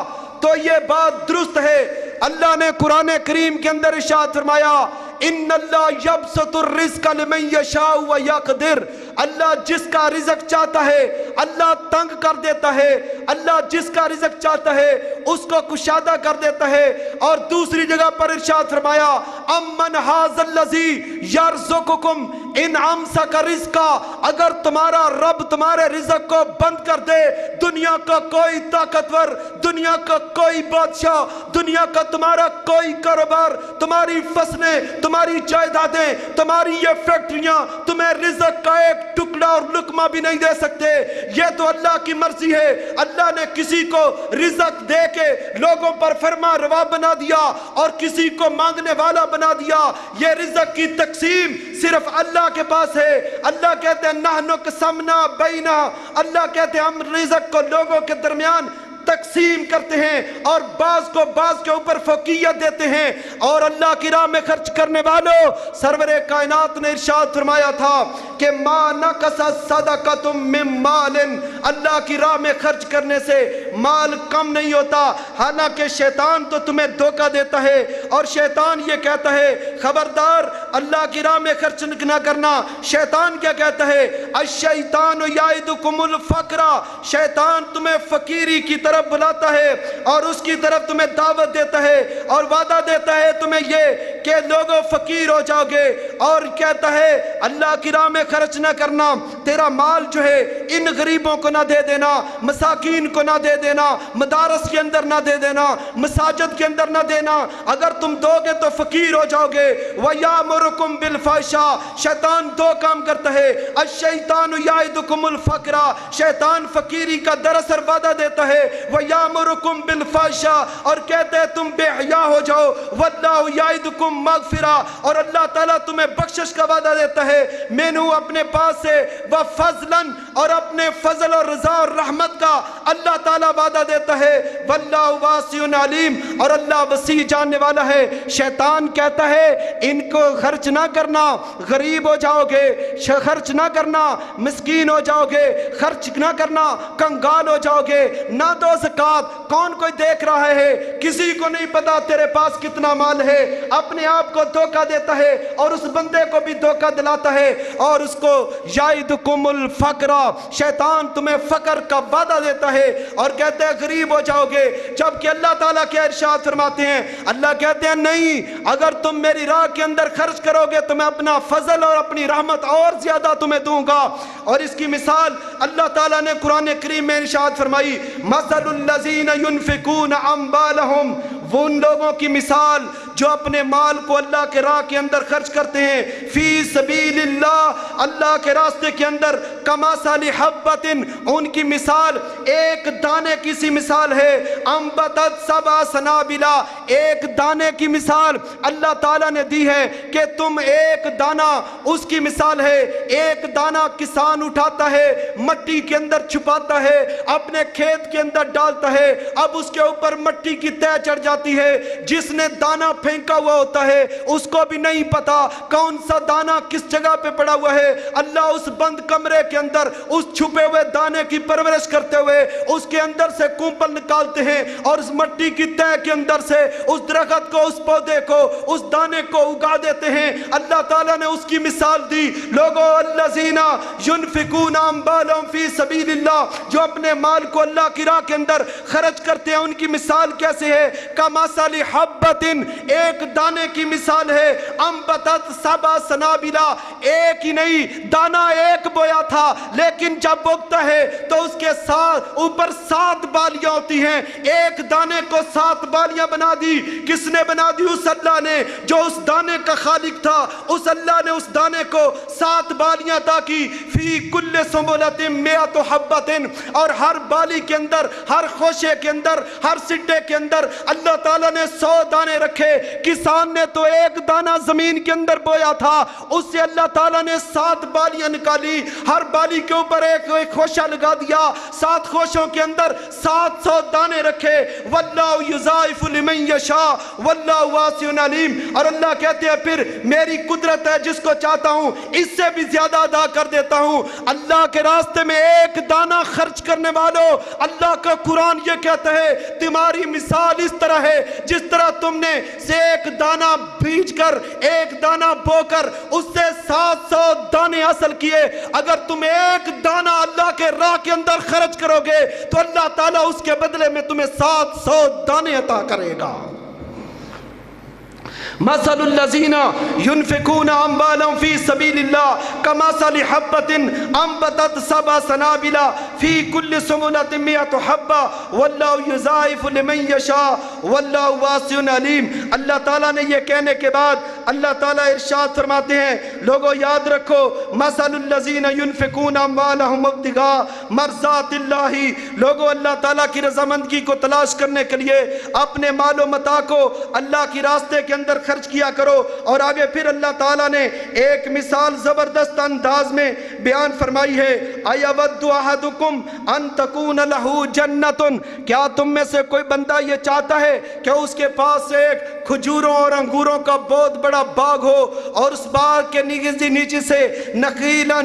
تو یہ بات درست ہے۔ اللہ نے قرآن کریم کے اندر ارشاد فرمایا ان اللہ یبسط الرزق لمن یشاء ویقدر، اللہ جس کا رزق چاہتا ہے اللہ تنگ کر دیتا ہے، اللہ جس کا رزق چاہتا ہے اس کو کشادہ کر دیتا ہے۔ اور دوسری جگہ پر ارشاد فرمایا امن ھذا الذی یرزقکم ان امسک رزقا، اگر تمہارا رب تمہارے رزق کو بند کر دے، دنیا کا کوئی طاقتور، دنیا کا کوئی بادشاہ، دنیا کا تمہارا کوئی کاروبار، تمہاری فصلیں، تمہاری جائیدادیں، تمہاری یہ فیکٹریاں تمہیں رزق کا ایک ٹکڑا اور لقمہ بھی نہیں دے سکتے۔ یہ تو اللہ کی مرضی ہے، اللہ نے کسی کو رزق دے کے لوگوں پر فرما روا بنا دیا اور کسی کو مانگنے والا بنا دیا۔ یہ رزق کی تقسیم صرف اللہ کے پاس ہے۔ اللہ کہتے ہیں نحن قسمنا بینہ، اللہ کہتے ہیں ہم رزق کو لوگوں کے درمیان تقسیم کرتے ہیں اور بعض کو بعض کے اوپر فوقیت دیتے ہیں۔ اور اللہ کی راہ میں خرچ کرنے والوں، سرور کائنات نے ارشاد فرمایا تھا کہ ما نقص صدقۃ من مال، اللہ کی راہ میں خرچ کرنے سے مال کم نہیں ہوتا۔ حالانکہ شیطان تو تمہیں دھوکہ دیتا ہے اور شیطان یہ کہتا ہے خبردار اللہ کی راہ میں خرچ نہ کرنا۔ شیطان کیا کہتا ہے؟ الشیطان یعدکم الفقر، شیطان تمہیں فقیری کی طرف بلاتا ہے اور اس کی طرف تمہیں دعوت دیتا ہے اور وعدہ دیتا ہے تمہیں یہ کہ لوگوں فقیر ہو جاؤ گے، اور کہتا ہے اللہ کی راہ میں خرچ نہ کرنا، تیرا مال جو ہے ان غریبوں کو نہ دے دینا، مساکین کو نہ دے دینا، مدارس کے اندر نہ دے دینا، مساجد کے اندر نہ دینا، اگر تم دو گے تو فقیر ہو جاؤ گے۔ وَيَأْمُرُكُمْ بِالْفَحْشَاءِ، شیطان دو کام کرتا ہے، الشیطان یعدکم الفقر، شیطان فقیری کا دراصل وعدہ دیتا ہے، وَيَأْمُرُكُمْ بِالْفَحْشَاءِ، اور کہتے ہیں تم بے حیا ہو جاؤ، وَاللَّهُ یعدکم مغفرہ، اور اللہ تعالیٰ تمہیں بخشش کا وعدہ دیتا ہے، مینو اپنے پاس سے، وَفَضْلًا، اور اپنے فضل اور رضا اور رحمت کا اللہ تعالیٰ وعدہ دیتا ہے، وَاللَّهُ وَاسِعٌ عَلِيمٌ، اور اللہ وسیع جاننے والا ہے۔ شیطان کہتا ہے ان کو خرچ نہ کرنا، غریب ہو جاؤ گے، خرچ نہ کرنا، مسکین ہو جاؤ گے، خرچ نہ کرنا، کنگال ہو جاؤ گے، نہ دو زکوٰۃ، کون کوئی دیکھ رہا ہے، کسی کو نہیں پتا تیرے پاس کتنا مال ہے، اپنے آپ کو دھوکہ دیتا ہے اور اس بندے کو بھی دھوکہ دلاتا ہے اور اس کو یعدکم الفقر، شیطان تمہیں فقر کا وعدہ دیتا ہے اور کہتے ہیں غریب ہو جاؤ گے، جبکہ اللہ تعالیٰ کیا ارشاد فرماتے ہیں؟ اللہ کہتے ہیں نہیں، اگر تم میری راہ کے اندر خرچ کرو گے تو میں اپنا فضل اور اپنی رحمت اور زیادہ تمہیں دوں گا۔ اور اس کی مثال اللہ تعالیٰ نے قرآن کریم میں ارشاد فرمائی، مثل الذین ينفقون اموالهم، وہ ان لوگوں کی مثال جو اپنے مال کو اللہ کے راہ کے اندر خرچ کرتے ہیں، فی سبیل اللہ، اللہ کے راستے کے اندر، کمثل حبۃ، ان کی مثال ایک دانے کی سی مثال ہے، انبتت سبع سنابل، ایک دانے کی مثال اللہ تعالیٰ نے دی ہے کہ تم ایک دانہ، اس کی مثال ہے ایک دانہ کسان اٹھاتا ہے، مٹی کے اندر چھپاتا ہے، اپنے کھیت کے اندر ڈالتا ہے، اب اس کے اوپر مٹی کی تہ چڑھ جاتی ہے، جس نے دانہ پھینکا ہوا ہوتا ہے اس کو بھی نہیں پتا کون سا دانہ کس جگہ پہ پڑا ہوا ہے۔ اللہ اس بند کمرے کے اندر اس چھپے ہوئے دانے کی پرورش کرتے ہوئے اس کے اندر سے کونپل نکالتے ہیں اور اس مٹی کی تہ کے اندر سے اس درخت کو، اس پودے کو، اس دانے کو اگا دیتے ہیں۔ اللہ تعالیٰ نے اس کی مثال دی، لوگو الذین ينفقون اموالهم فی سبیل اللہ، جو اپنے مال کو اللہ کی راہ کے اندر خرچ کرتے ہیں، ان کی مثال کیسے ہے؟ کمثل حبۃ، ایک دانے کی مثال ہے، انبتت سبع سنابل، ایک ہی نہیں، دانہ ایک بویا تھا لیکن جب اگتا ہے تو اس کے ساتھ اوپر 7 بالیاں ہوتی ہیں، ایک دانے کو 7 بالیاں بنا دی۔ کس نے بنا دی؟ اس اللہ نے جو اس دانے کا خالق تھا، اس اللہ نے اس دانے کو 7 بالیاں عطا کی، فی کل سنبلۃ مئۃ حبۃ، اور ہر بالی کے اندر، ہر خوشے کے اندر، ہر سٹے کے اندر اللہ تعالیٰ نے 100 دانے رکھے۔ کسان نے تو ایک دانہ زمین کے اندر بویا تھا، اس سے اللہ تعالیٰ نے 7 بالیاں نکالی، ہر بالی کے اوپر ایک خوشہ لگا دیا، 7 خوشوں کے اندر 700 دانے رکھے۔ واللہ یضاعف لمن یشاء واللہ واسع علیم، اور اللہ کہتے ہیں پھر میری قدرت ہے، جس کو چاہتا ہوں اس سے بھی زیادہ ادا کر دیتا ہوں۔ اللہ کے راستے میں ایک دانہ خرچ کرنے والوں، اللہ کا قرآن یہ کہتا ہے تمہاری مثال اس طرح ہے جس طرح تم نے سے ایک دانہ بیج کر، ایک دانہ بو کر اس سے 700 دانے حاصل کیے۔ اگر تم ایک دانہ اللہ کے راہ کے اندر خرچ کرو گے تو اللہ تعالیٰ اس کے بدلے میں تمہیں 700 دانے عطا کرے گا۔ مثل الذین ينفقون اموالهم فی سبیل اللہ کمثل حبۃ انبتت سبع سنابل فی کل سنبلۃ مئۃ حبۃ واللہ یضاعف لمن یشاء واللہ واسع علیم۔ اللہ تعالیٰ نے یہ کہنے کے بعد اللہ تعالیٰ ارشاد فرماتے ہیں، لوگوں یاد رکھو، مثل الذین ينفقون اموالهم ابتغاء مرضات اللہ، لوگوں اللہ تعالیٰ کی رضامندگی کو تلاش کرنے کے لیے اپنے مال و متاع کو اللہ کی راستے کے اندر خرچ کیا کرو۔ اور آگے پھر اللہ تعالیٰ نے ایک مثال زبردست انداز میں بیان فرمائی ہے، اَيَوَدُّ أَحَدُكُمْ أَن تَكُونَ لَهُ جَنَّةٌ، کیا تم میں سے کوئی بندہ یہ چاہتا ہے کہ اس کے پاس ایک کھجوروں اور انگوروں کا بہت بڑا باغ ہو، اور اس باغ کے نیچے سے نخیلا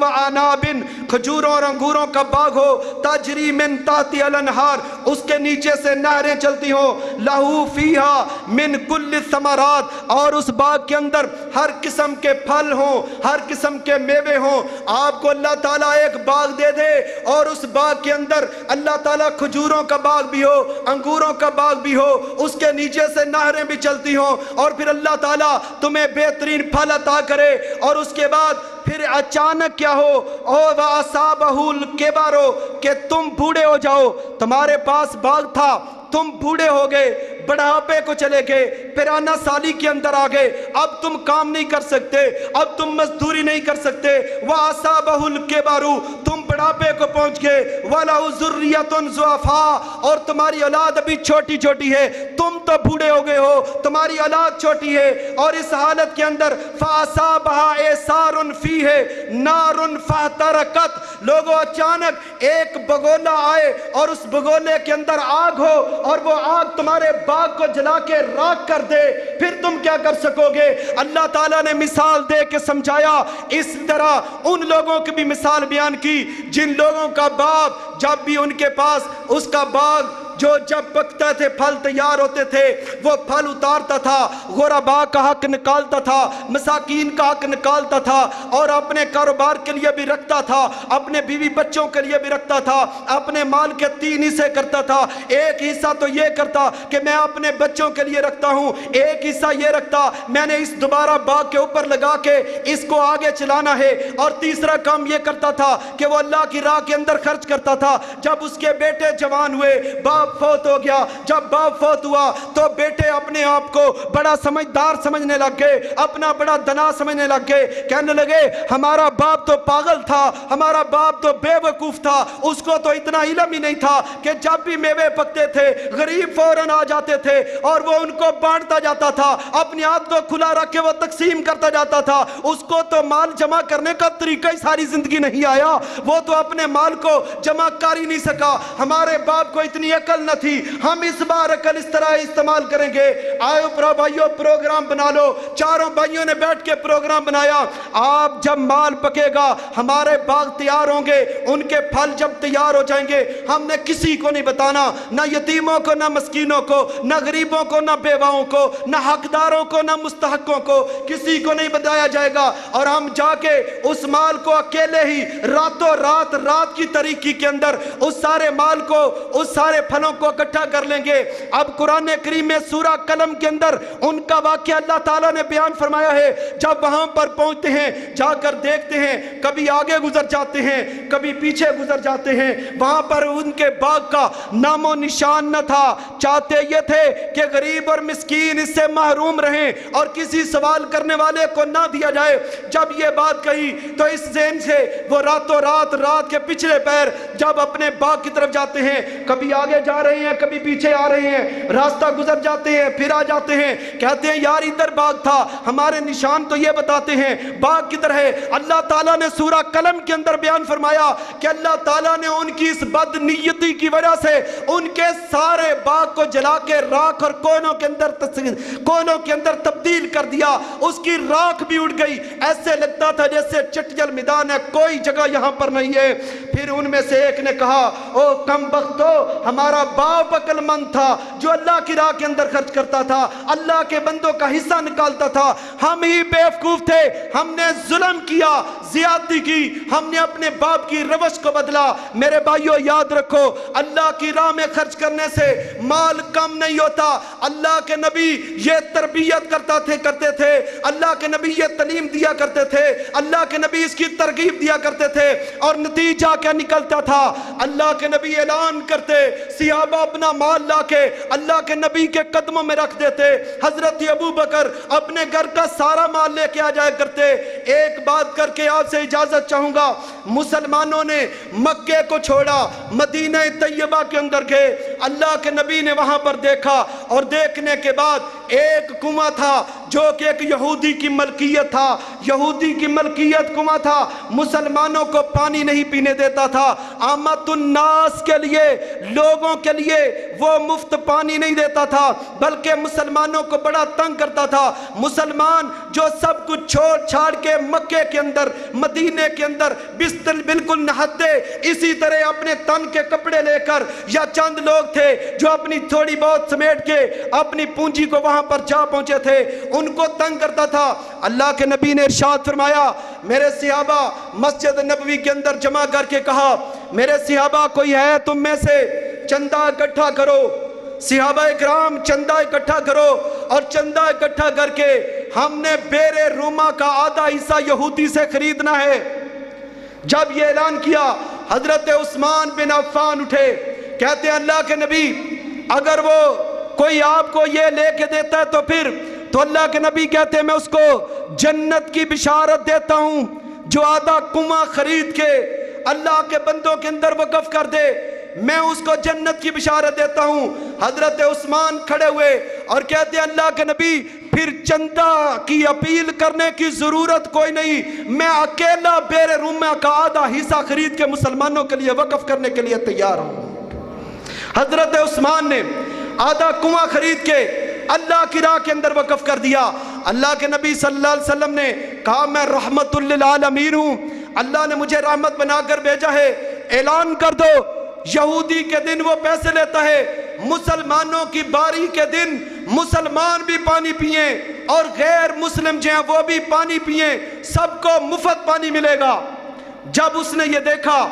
وعناب، کھجوروں اور انگوروں کا باغ ہو، تجری من تحتها الانہار، اس کے نیچے سے نہریں چلتی ہوں، لہو فیہا من کل الثمرات، اور اس باغ کے اندر ہر قسم کے پھل ہوں، ہر قسم کے میوے ہوں۔ آپ کو اللہ تعالیٰ ایک باغ دے دے اور اس باغ کے اندر اللہ تعالیٰ کھجوروں کا باغ بھی ہو، انگوروں کا باغ بھی ہو، اس کے نیچے سے نہریں بھی چلتی ہوں، اور پھر اللہ تعالیٰ تمہیں بہترین پھل عطا کرے، اور اس کے بعد پھر اچانک کیا ہو، او وَأَصَابَهُ الْكِبَرُ، کہ تم بوڑھے ہو جاؤ، تمہارے پاس باغ تھا، تم بوڑھے ہو گئے، بڑھاپے کو چلے گئے، پرانا سالی کے اندر آ گئے، اب تم کام نہیں کر سکتے، اب تم مزدوری نہیں کر سکتے، وَأَصَابَهُ الْكِبَرُ، تم بڑھاپے کو پہنچ گئے، وَلَهُ ذُرِّيَّةٌ ضُعَفَاء، اور تمہاری اولاد ابھی چھوٹی چھوٹی ہے، تم تو بوڑھے ہو گئے ہو، تمہاری اولاد چھوٹی ہے، اور اس حالت کے اندر فَأَصَابَهَا إِعْصَارٌ فِيهِ نَارٌ فَاحْتَرَقَتْ، لوگوں اچانک ایک بگولا آئے اور اس بگولے کے اندر آگ ہو، اور وہ آگ تمہارے باغ کو جلا کے راکھ کر دے، پھر تم کیا کر سکو گے؟ اللہ تعالیٰ نے مثال دے کے سمجھایا۔ اس طرح ان لوگوں کی بھی مثال بیان کی جن لوگوں کا باپ جب بھی ان کے پاس اس کا باغ جو جب پکتے تھے، پھل تیار ہوتے تھے، وہ پھل اتارتا تھا، غرباء کا حق نکالتا تھا، مساکین کا حق نکالتا تھا، اور اپنے کاروبار کے لیے بھی رکھتا تھا، اپنے بیوی بچوں کے لیے بھی رکھتا تھا، اپنے مال کے 3 حصے کرتا تھا، ایک حصہ تو یہ کرتا کہ میں اپنے بچوں کے لیے رکھتا ہوں، ایک حصہ یہ رکھتا میں نے اس دوبارہ باغ کے اوپر لگا کے اس کو آگے چلانا ہے، اور تیسرا کام یہ کرتا تھا کہ وہ اللہ کی راہ کے اندر خرچ کرتا تھا۔ جب اس کے بیٹے جوان ہوئے، باپ فوت ہو گیا، جب باپ فوت ہوا تو بیٹے اپنے آپ کو بڑا سمجھدار سمجھنے لگ گئے، اپنا بڑا دنا سمجھنے لگ گئے، کہنے لگے ہمارا باپ تو پاگل تھا، ہمارا باپ تو بے وقوف تھا، اس کو تو اتنا علم ہی نہیں تھا کہ جب بھی میوے پکتے تھے غریب فوراً آ جاتے تھے اور وہ ان کو بانٹتا جاتا تھا، اپنے ہاتھ کو کھلا رکھ کے وہ تقسیم کرتا جاتا تھا، اس کو تو مال جمع کرنے کا طریقہ ہی ساری زندگی نہیں آیا، وہ تو اپنے مال کو جمع کر ہی نہیں سکا۔ ہمارے باپ کو اتنی عقل نہ تھی، ہم اس بار عقل اس طرح استعمال کریں گے۔ آئے بھائیوں پروگرام بنا لو، چاروں بھائیوں نے بیٹھ کے پروگرام بنایا، آپ جب مال پکے گا ہمارے باغ تیار ہوں گے، ان کے پھل جب تیار ہو جائیں گے، ہم نے کسی کو نہیں بتانا، نہ یتیموں کو، نہ مسکینوں کو، نہ غریبوں کو، نہ بیواؤں کو، نہ حقداروں کو، نہ مستحقوں کو، کسی کو نہیں بتایا جائے گا، اور ہم جا کے اس مال کو اکیلے ہی راتوں رات کی تاریکی کے اندر اس سارے مال کو، اس سارے پھلوں کو اکٹھا کر لیں گے۔ اب قرآن کریم میں سورہ قلم کے اندر ان کا واقعہ اللہ تعالیٰ نے بیان فرمایا ہے، جب وہاں پر پہنچتے ہیں، جا کر دیکھتے ہیں، کبھی آگے گزر جاتے ہیں، کبھی پیچھے گزر جاتے ہیں، وہاں پر ان کے باغ کا نام و نشان نہ تھا۔ چاہتے یہ تھے کہ غریب اور مسکین اس سے محروم رہیں اور کسی سوال کرنے والے کو نہ دیا جائے۔ جب یہ بات کہی تو اس ذہن سے وہ راتوں رات کے پچھلے پیر جب اپنے باغ کی طرف جاتے ہیں، کبھی آگے جا رہے ہیں، کبھی پیچھے آ رہے ہیں، راستہ گزر جاتے ہیں، پھر آ جاتے ہیں، کہتے ہیں یار ادھر باغ تھا، ہمارے نشان تو یہ بتاتے ہیں باغ کدھر ہے۔ اللہ تعالیٰ نے سورہ قلم کے اندر بیان فرمایا کہ اللہ تعالیٰ نے ان کی اس بد نیتی کی وجہ سے ان کے سارے باغ کو جلا کے راکھ اور کونوں کے اندر تبدیل کر دیا، اس کی راکھ بھی اڑ گئی، ایسے لگتا تھا جیسے چٹجل میدان ہے، کوئی جگہ یہاں پر نہیں ہے۔ پھر ان میں سے ایک نے کہا او کم بختو، ہمارا باپ عقل مند تھا جو اللہ کی راہ کے اندر خرچ کرتا تھا، اللہ کے بندوں کا حصہ نکالتا تھا، ہم ہی بیوقوف تھے، ہم نے ظلم کیا، زیادتی کی، ہم نے اپنے باپ کی روش کو بدلا۔ میرے بھائیو یاد رکھو، اللہ کی راہ میں خرچ کرنے سے مال کم نہیں ہوتا۔ اللہ کے نبی یہ تربیت کرتے تھے، اللہ کے نبی یہ تعلیم دیا کرتے تھے، اللہ کے نبی اس کی ترغیب دیا کرتے تھے، اور نتیجہ کیا نکلتا تھا؟ اللہ کے نبی اعلان کرتے، صحابہ اپنا مال لا کے اللہ کے نبی کے قدموں میں رکھ دیتے، حضرت ابو بکر اپنے گھر کا سارا مال لے کے آ جایا کرتے۔ ایک بات کر کے آپ سے اجازت چاہوں گا، مسلمانوں نے مکے کو چھوڑا، مدینہ طیبہ کے اندر گئے، اللہ کے نبی نے وہاں پر دیکھا اور دیکھنے کے بعد ایک کنواں تھا جو کہ ایک یہودی کی ملکیت تھا، یہودی کی ملکیت کنواں تھا، مسلمانوں کو پانی نہیں پینے دیتا تھا، عامت الناس کے لیے، لوگوں کے لیے وہ مفت پانی نہیں دیتا تھا بلکہ مسلمانوں کو بڑا تنگ کرتا تھا۔ مسلمان جو سب کچھ چھوڑ چھاڑ کے مکے کے اندر، مدینے کے اندر بستر بالکل نہتے، اسی طرح اپنے تن کے کپڑے لے کر، یا چند لوگ تھے جو اپنی تھوڑی بہت سمیٹ کے اپنی پونجی کو وہاں پر جا پہنچے تھے، ان کو تنگ کرتا تھا۔ اللہ کے نبی نے ارشاد فرمایا، میرے صحابہ مسجد نبوی کے اندر جمع کر کے کہا، میرے صحابہ کوئی ہے تم میں سے چندہ اکٹھا کرو۔ صحابہ اکرام چندہ اکٹھا کرو، اور چندہ اکٹھا کر کے ہم نے بیر روما کا آدھا حصہ یہودی سے خریدنا ہے۔ جب یہ اعلان کیا حضرت عثمان بن عفان اٹھے، کہتے ہیں اللہ کے نبی اگر وہ کوئی آپ کو یہ لے کے دیتا ہے تو اللہ کے نبی کہتے ہیں میں اس کو جنت کی بشارت دیتا ہوں، جو آدھا کنواں خرید کے اللہ کے بندوں کے اندر وقف کر دے، میں اس کو جنت کی بشارت دیتا ہوں۔ حضرت عثمان کھڑے ہوئے اور کہتے ہیں اللہ کے نبی پھر چندہ کی اپیل کرنے کی ضرورت کوئی نہیں، میں اکیلا بیر روما کا آدھا حصہ خرید کے مسلمانوں کے لیے وقف کرنے کے لیے تیار ہوں۔ حضرت عثمان نے آدھا کنواں خرید کے اللہ کی راہ کے اندر وقف کر دیا۔ اللہ کے نبی صلی اللہ علیہ وسلم نے کہا میں رحمت للعالمین ہوں، اللہ نے مجھے رحمت بنا کر بھیجا ہے، اعلان کر دو یہودی کے دن وہ پیسے لیتا ہے، مسلمانوں کی باری کے دن مسلمان بھی پانی پئیں اور غیر مسلم جو ہیں وہ بھی پانی پئیں، سب کو مفت پانی ملے گا۔ جب اس نے یہ دیکھا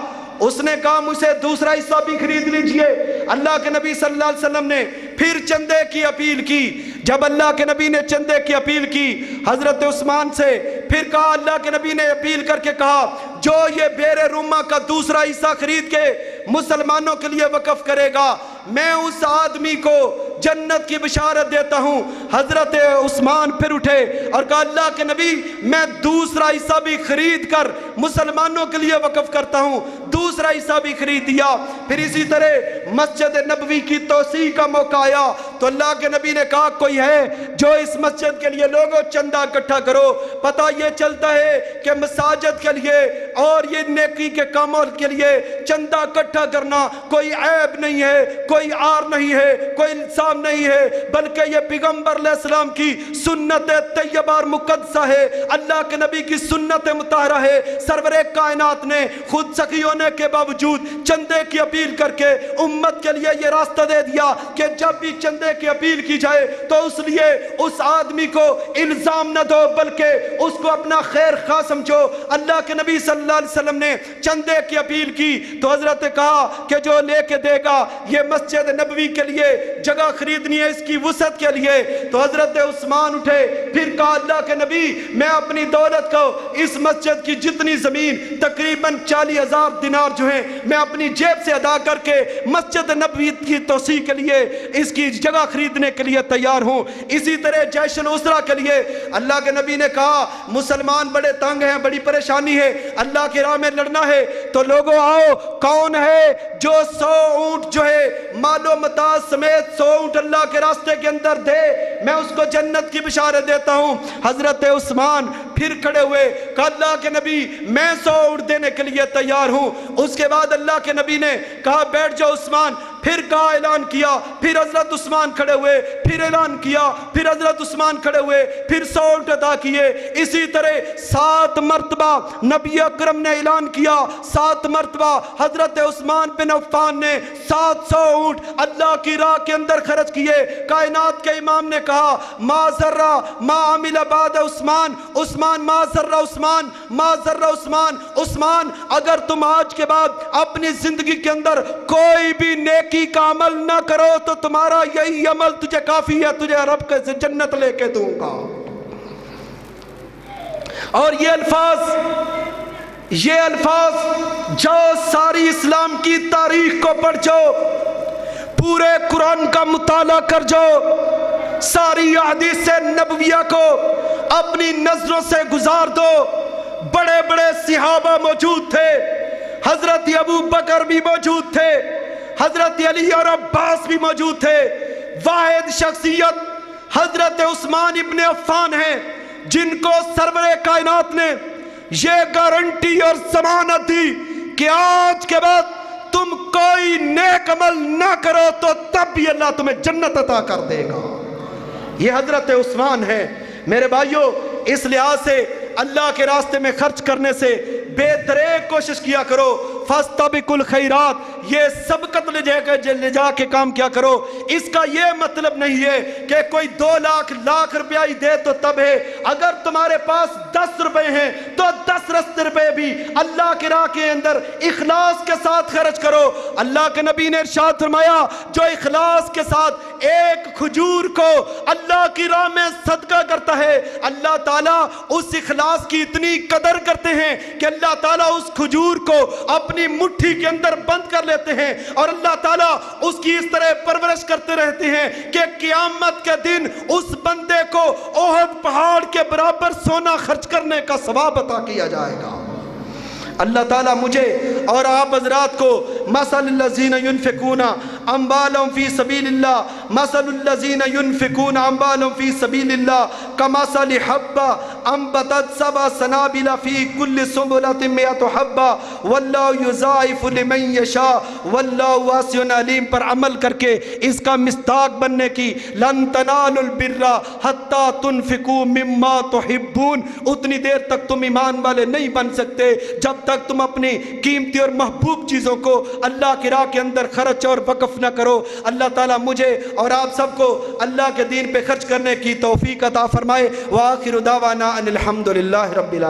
اس نے کہا مجھے دوسرا حصہ بھی خرید لیجئے۔ اللہ کے نبی صلی اللہ علیہ وسلم نے پھر چندے کی اپیل کی۔ جب اللہ کے نبی نے چندے کی اپیل کی حضرت عثمان سے، پھر کہا اللہ کے نبی نے اپیل کر کے کہا جو یہ بیر روما کا دوسرا حصہ خرید کے مسلمانوں کے لیے وقف کرے گا میں اس آدمی کو جنت کی بشارت دیتا ہوں۔ حضرت عثمان پھر اٹھے اور کہا اللہ کے نبی میں دوسرا حصہ بھی خرید کر مسلمانوں کے لیے وقف کرتا ہوں، دوسرا حصہ بھی خرید دیا۔ پھر اسی طرح مسجد نبوی کی توسیع کا موقع آیا تو اللہ کے نبی نے کہا کوئی ہے جو اس مسجد کے لیے لوگوں چندہ اکٹھا کرو۔ پتہ یہ چلتا ہے کہ مساجد کے لیے اور یہ نیکی کے کاموں کے لیے چندہ اکٹھا کرنا کوئی عیب نہیں ہے، کوئی عار نہیں ہے، کوئی الزام نہیں ہے، بلکہ یہ پیغمبر علیہ السلام کی سنت طیبہ اور مقدسہ ہے، اللہ کے نبی کی سنت مطہرہ ہے۔ سرور کائنات نے خود سخی ہونے کے باوجود چندے کی اپیل کر کے امت کے لیے یہ راستہ دے دیا کہ جب بھی چندے کی اپیل کی جائے تو اس لیے اس آدمی کو الزام نہ دو بلکہ اس کو اپنا خیر خواہ سمجھو۔ اللہ کے نبی صلی اللہ علیہ وسلم نے چندے کی اپیل کی تو حضرت کہا کہ جو لے کے دے گا یہ مسجد نبوی کے لیے جگہ خریدنی ہے اس کی وسعت کے لیے، تو حضرت عثمان اٹھے پھر کہا اللہ کے نبی میں اپنی دولت کو اس مسجد کی جتنی زمین تقریباً 40,000 دینار جو ہیں میں اپنی جیب سے ادا کر کے مسجد نبوی کی توسیع کے لیے اس کی جگہ خریدنے کے لیے تیار ہوں۔ اسی طرح جیش الاسرہ کے لیے اللہ کے نبی نے کہا مسلمان بڑے تنگ ہیں، بڑی پریشانی ہے، اللہ کی راہ میں لڑنا ہے تو لوگوں آؤ کون ہے جو 100 اونٹ جو ہے مال و متاع سمیت 100 اونٹ اللہ کے راستے کے اندر دے میں اس کو جنت کی بشارت دیتا ہوں۔ حضرت عثمان پھر کھڑے ہوئے کہا اللہ کے نبی میں 100 اونٹ دینے کے لیے تیار ہوں۔ اس کے بعد اللہ کے نبی نے کہا بیٹھ جاؤ عثمان، پھر کہا اعلان کیا، پھر حضرت عثمان کھڑے ہوئے، پھر اعلان کیا، پھر حضرت عثمان کھڑے ہوئے، پھر 100 اونٹ عطا کیے۔ اسی طرح 7 مرتبہ نبی اکرم نے اعلان کیا، 7 مرتبہ حضرت عثمان بن عفان نے 700 اونٹ اللہ کی راہ کے اندر خرچ کیے۔ کائنات کے امام نے کہا ما ذرہ ما عمل بعد عثمان، عثمان ما ذرہ عثمان، ما ذرہ عثمان، عثمان اگر تم آج کے بعد اپنی زندگی کے اندر کوئی بھی نیکی کا عمل نہ کرو تو تمہارا یہی عمل تجھے کافی ہے، تجھے رب کے سے جنت لے کے دوں گا۔ اور یہ الفاظ جو ساری اسلام کی تاریخ کو پڑھ جاؤ، پورے قرآن کا مطالعہ کر جاؤ، ساری احادیث نبویہ کو اپنی نظروں سے گزار دو۔ بڑے بڑے صحابہ موجود تھے، حضرت ابو بکر بھی موجود تھے، حضرت علی اور عباس بھی موجود تھے. واحد شخصیت حضرت عثمان ابن عفان ہیں جن کو سرور کائنات نے یہ گارنٹی اور ضمانت دی کہ آج کے بعد تم کوئی نیک عمل نہ کرو تو تب بھی اللہ تمہیں جنت عطا کر دے گا. یہ حضرت عثمان ہے. میرے بھائیوں، اس لحاظ سے اللہ کے راستے میں خرچ کرنے سے بے دریغ کوشش کیا کرو. فاستبقوا الخیرات، یہ سبقت لے جا کے کام کیا کرو. اس کا یہ مطلب نہیں ہے کہ کوئی 2 لاکھ روپیہ ہی دے تو تب ہے. اگر تمہارے پاس 10 روپے ہیں تو 10 روپے بھی اللہ کی راہ کے اندر اخلاص کے ساتھ خرچ کرو. اللہ کے نبی نے ارشاد فرمایا جو اخلاص کے ساتھ ایک کھجور کو اللہ کی راہ میں صدقہ کرتا ہے، اللہ تعالیٰ اس اخلاص کی اتنی قدر کرتے ہیں کہ اللہ تعالیٰ اس کھجور کو اپنی مٹھی کے اندر بند کر لیتے ہیں اور اللہ تعالیٰ اس کی اس طرح پرورش کرتے رہتے ہیں کہ قیامت کے دن اس بندے کو احد پہاڑ کے برابر سونا خرچ کرنے کا ثواب عطا کیا جائے گا. اللہ تعالیٰ مجھے اور آپ حضرات کو مثل الذین ينفقون اموالهم فی سبیل اللہ مثل الذین ينفقون اموالهم فی سبیل اللہ کمثل حبہ انبتت 7 سنابل فی کل سنبلۃ 100 حبہ واللہ یضاعف لمن یشاء واللہ واسع علیم پر عمل کر کے اس کا مصداق بننے کی لن تنالوا البر حتی تنفقوا مما تحبون. اتنی دیر تک تم ایمان والے نہیں بن سکتے جب تک تم اپنی قیمتی اور محبوب چیزوں کو اللہ کی راہ کے اندر خرچ اور وقف نہ کرو. اللہ تعالیٰ مجھے اور آپ سب کو اللہ کے دین پہ خرچ کرنے کی توفیق عطا فرمائے. وآخر دعوانا ان الحمد للہ رب العالمین.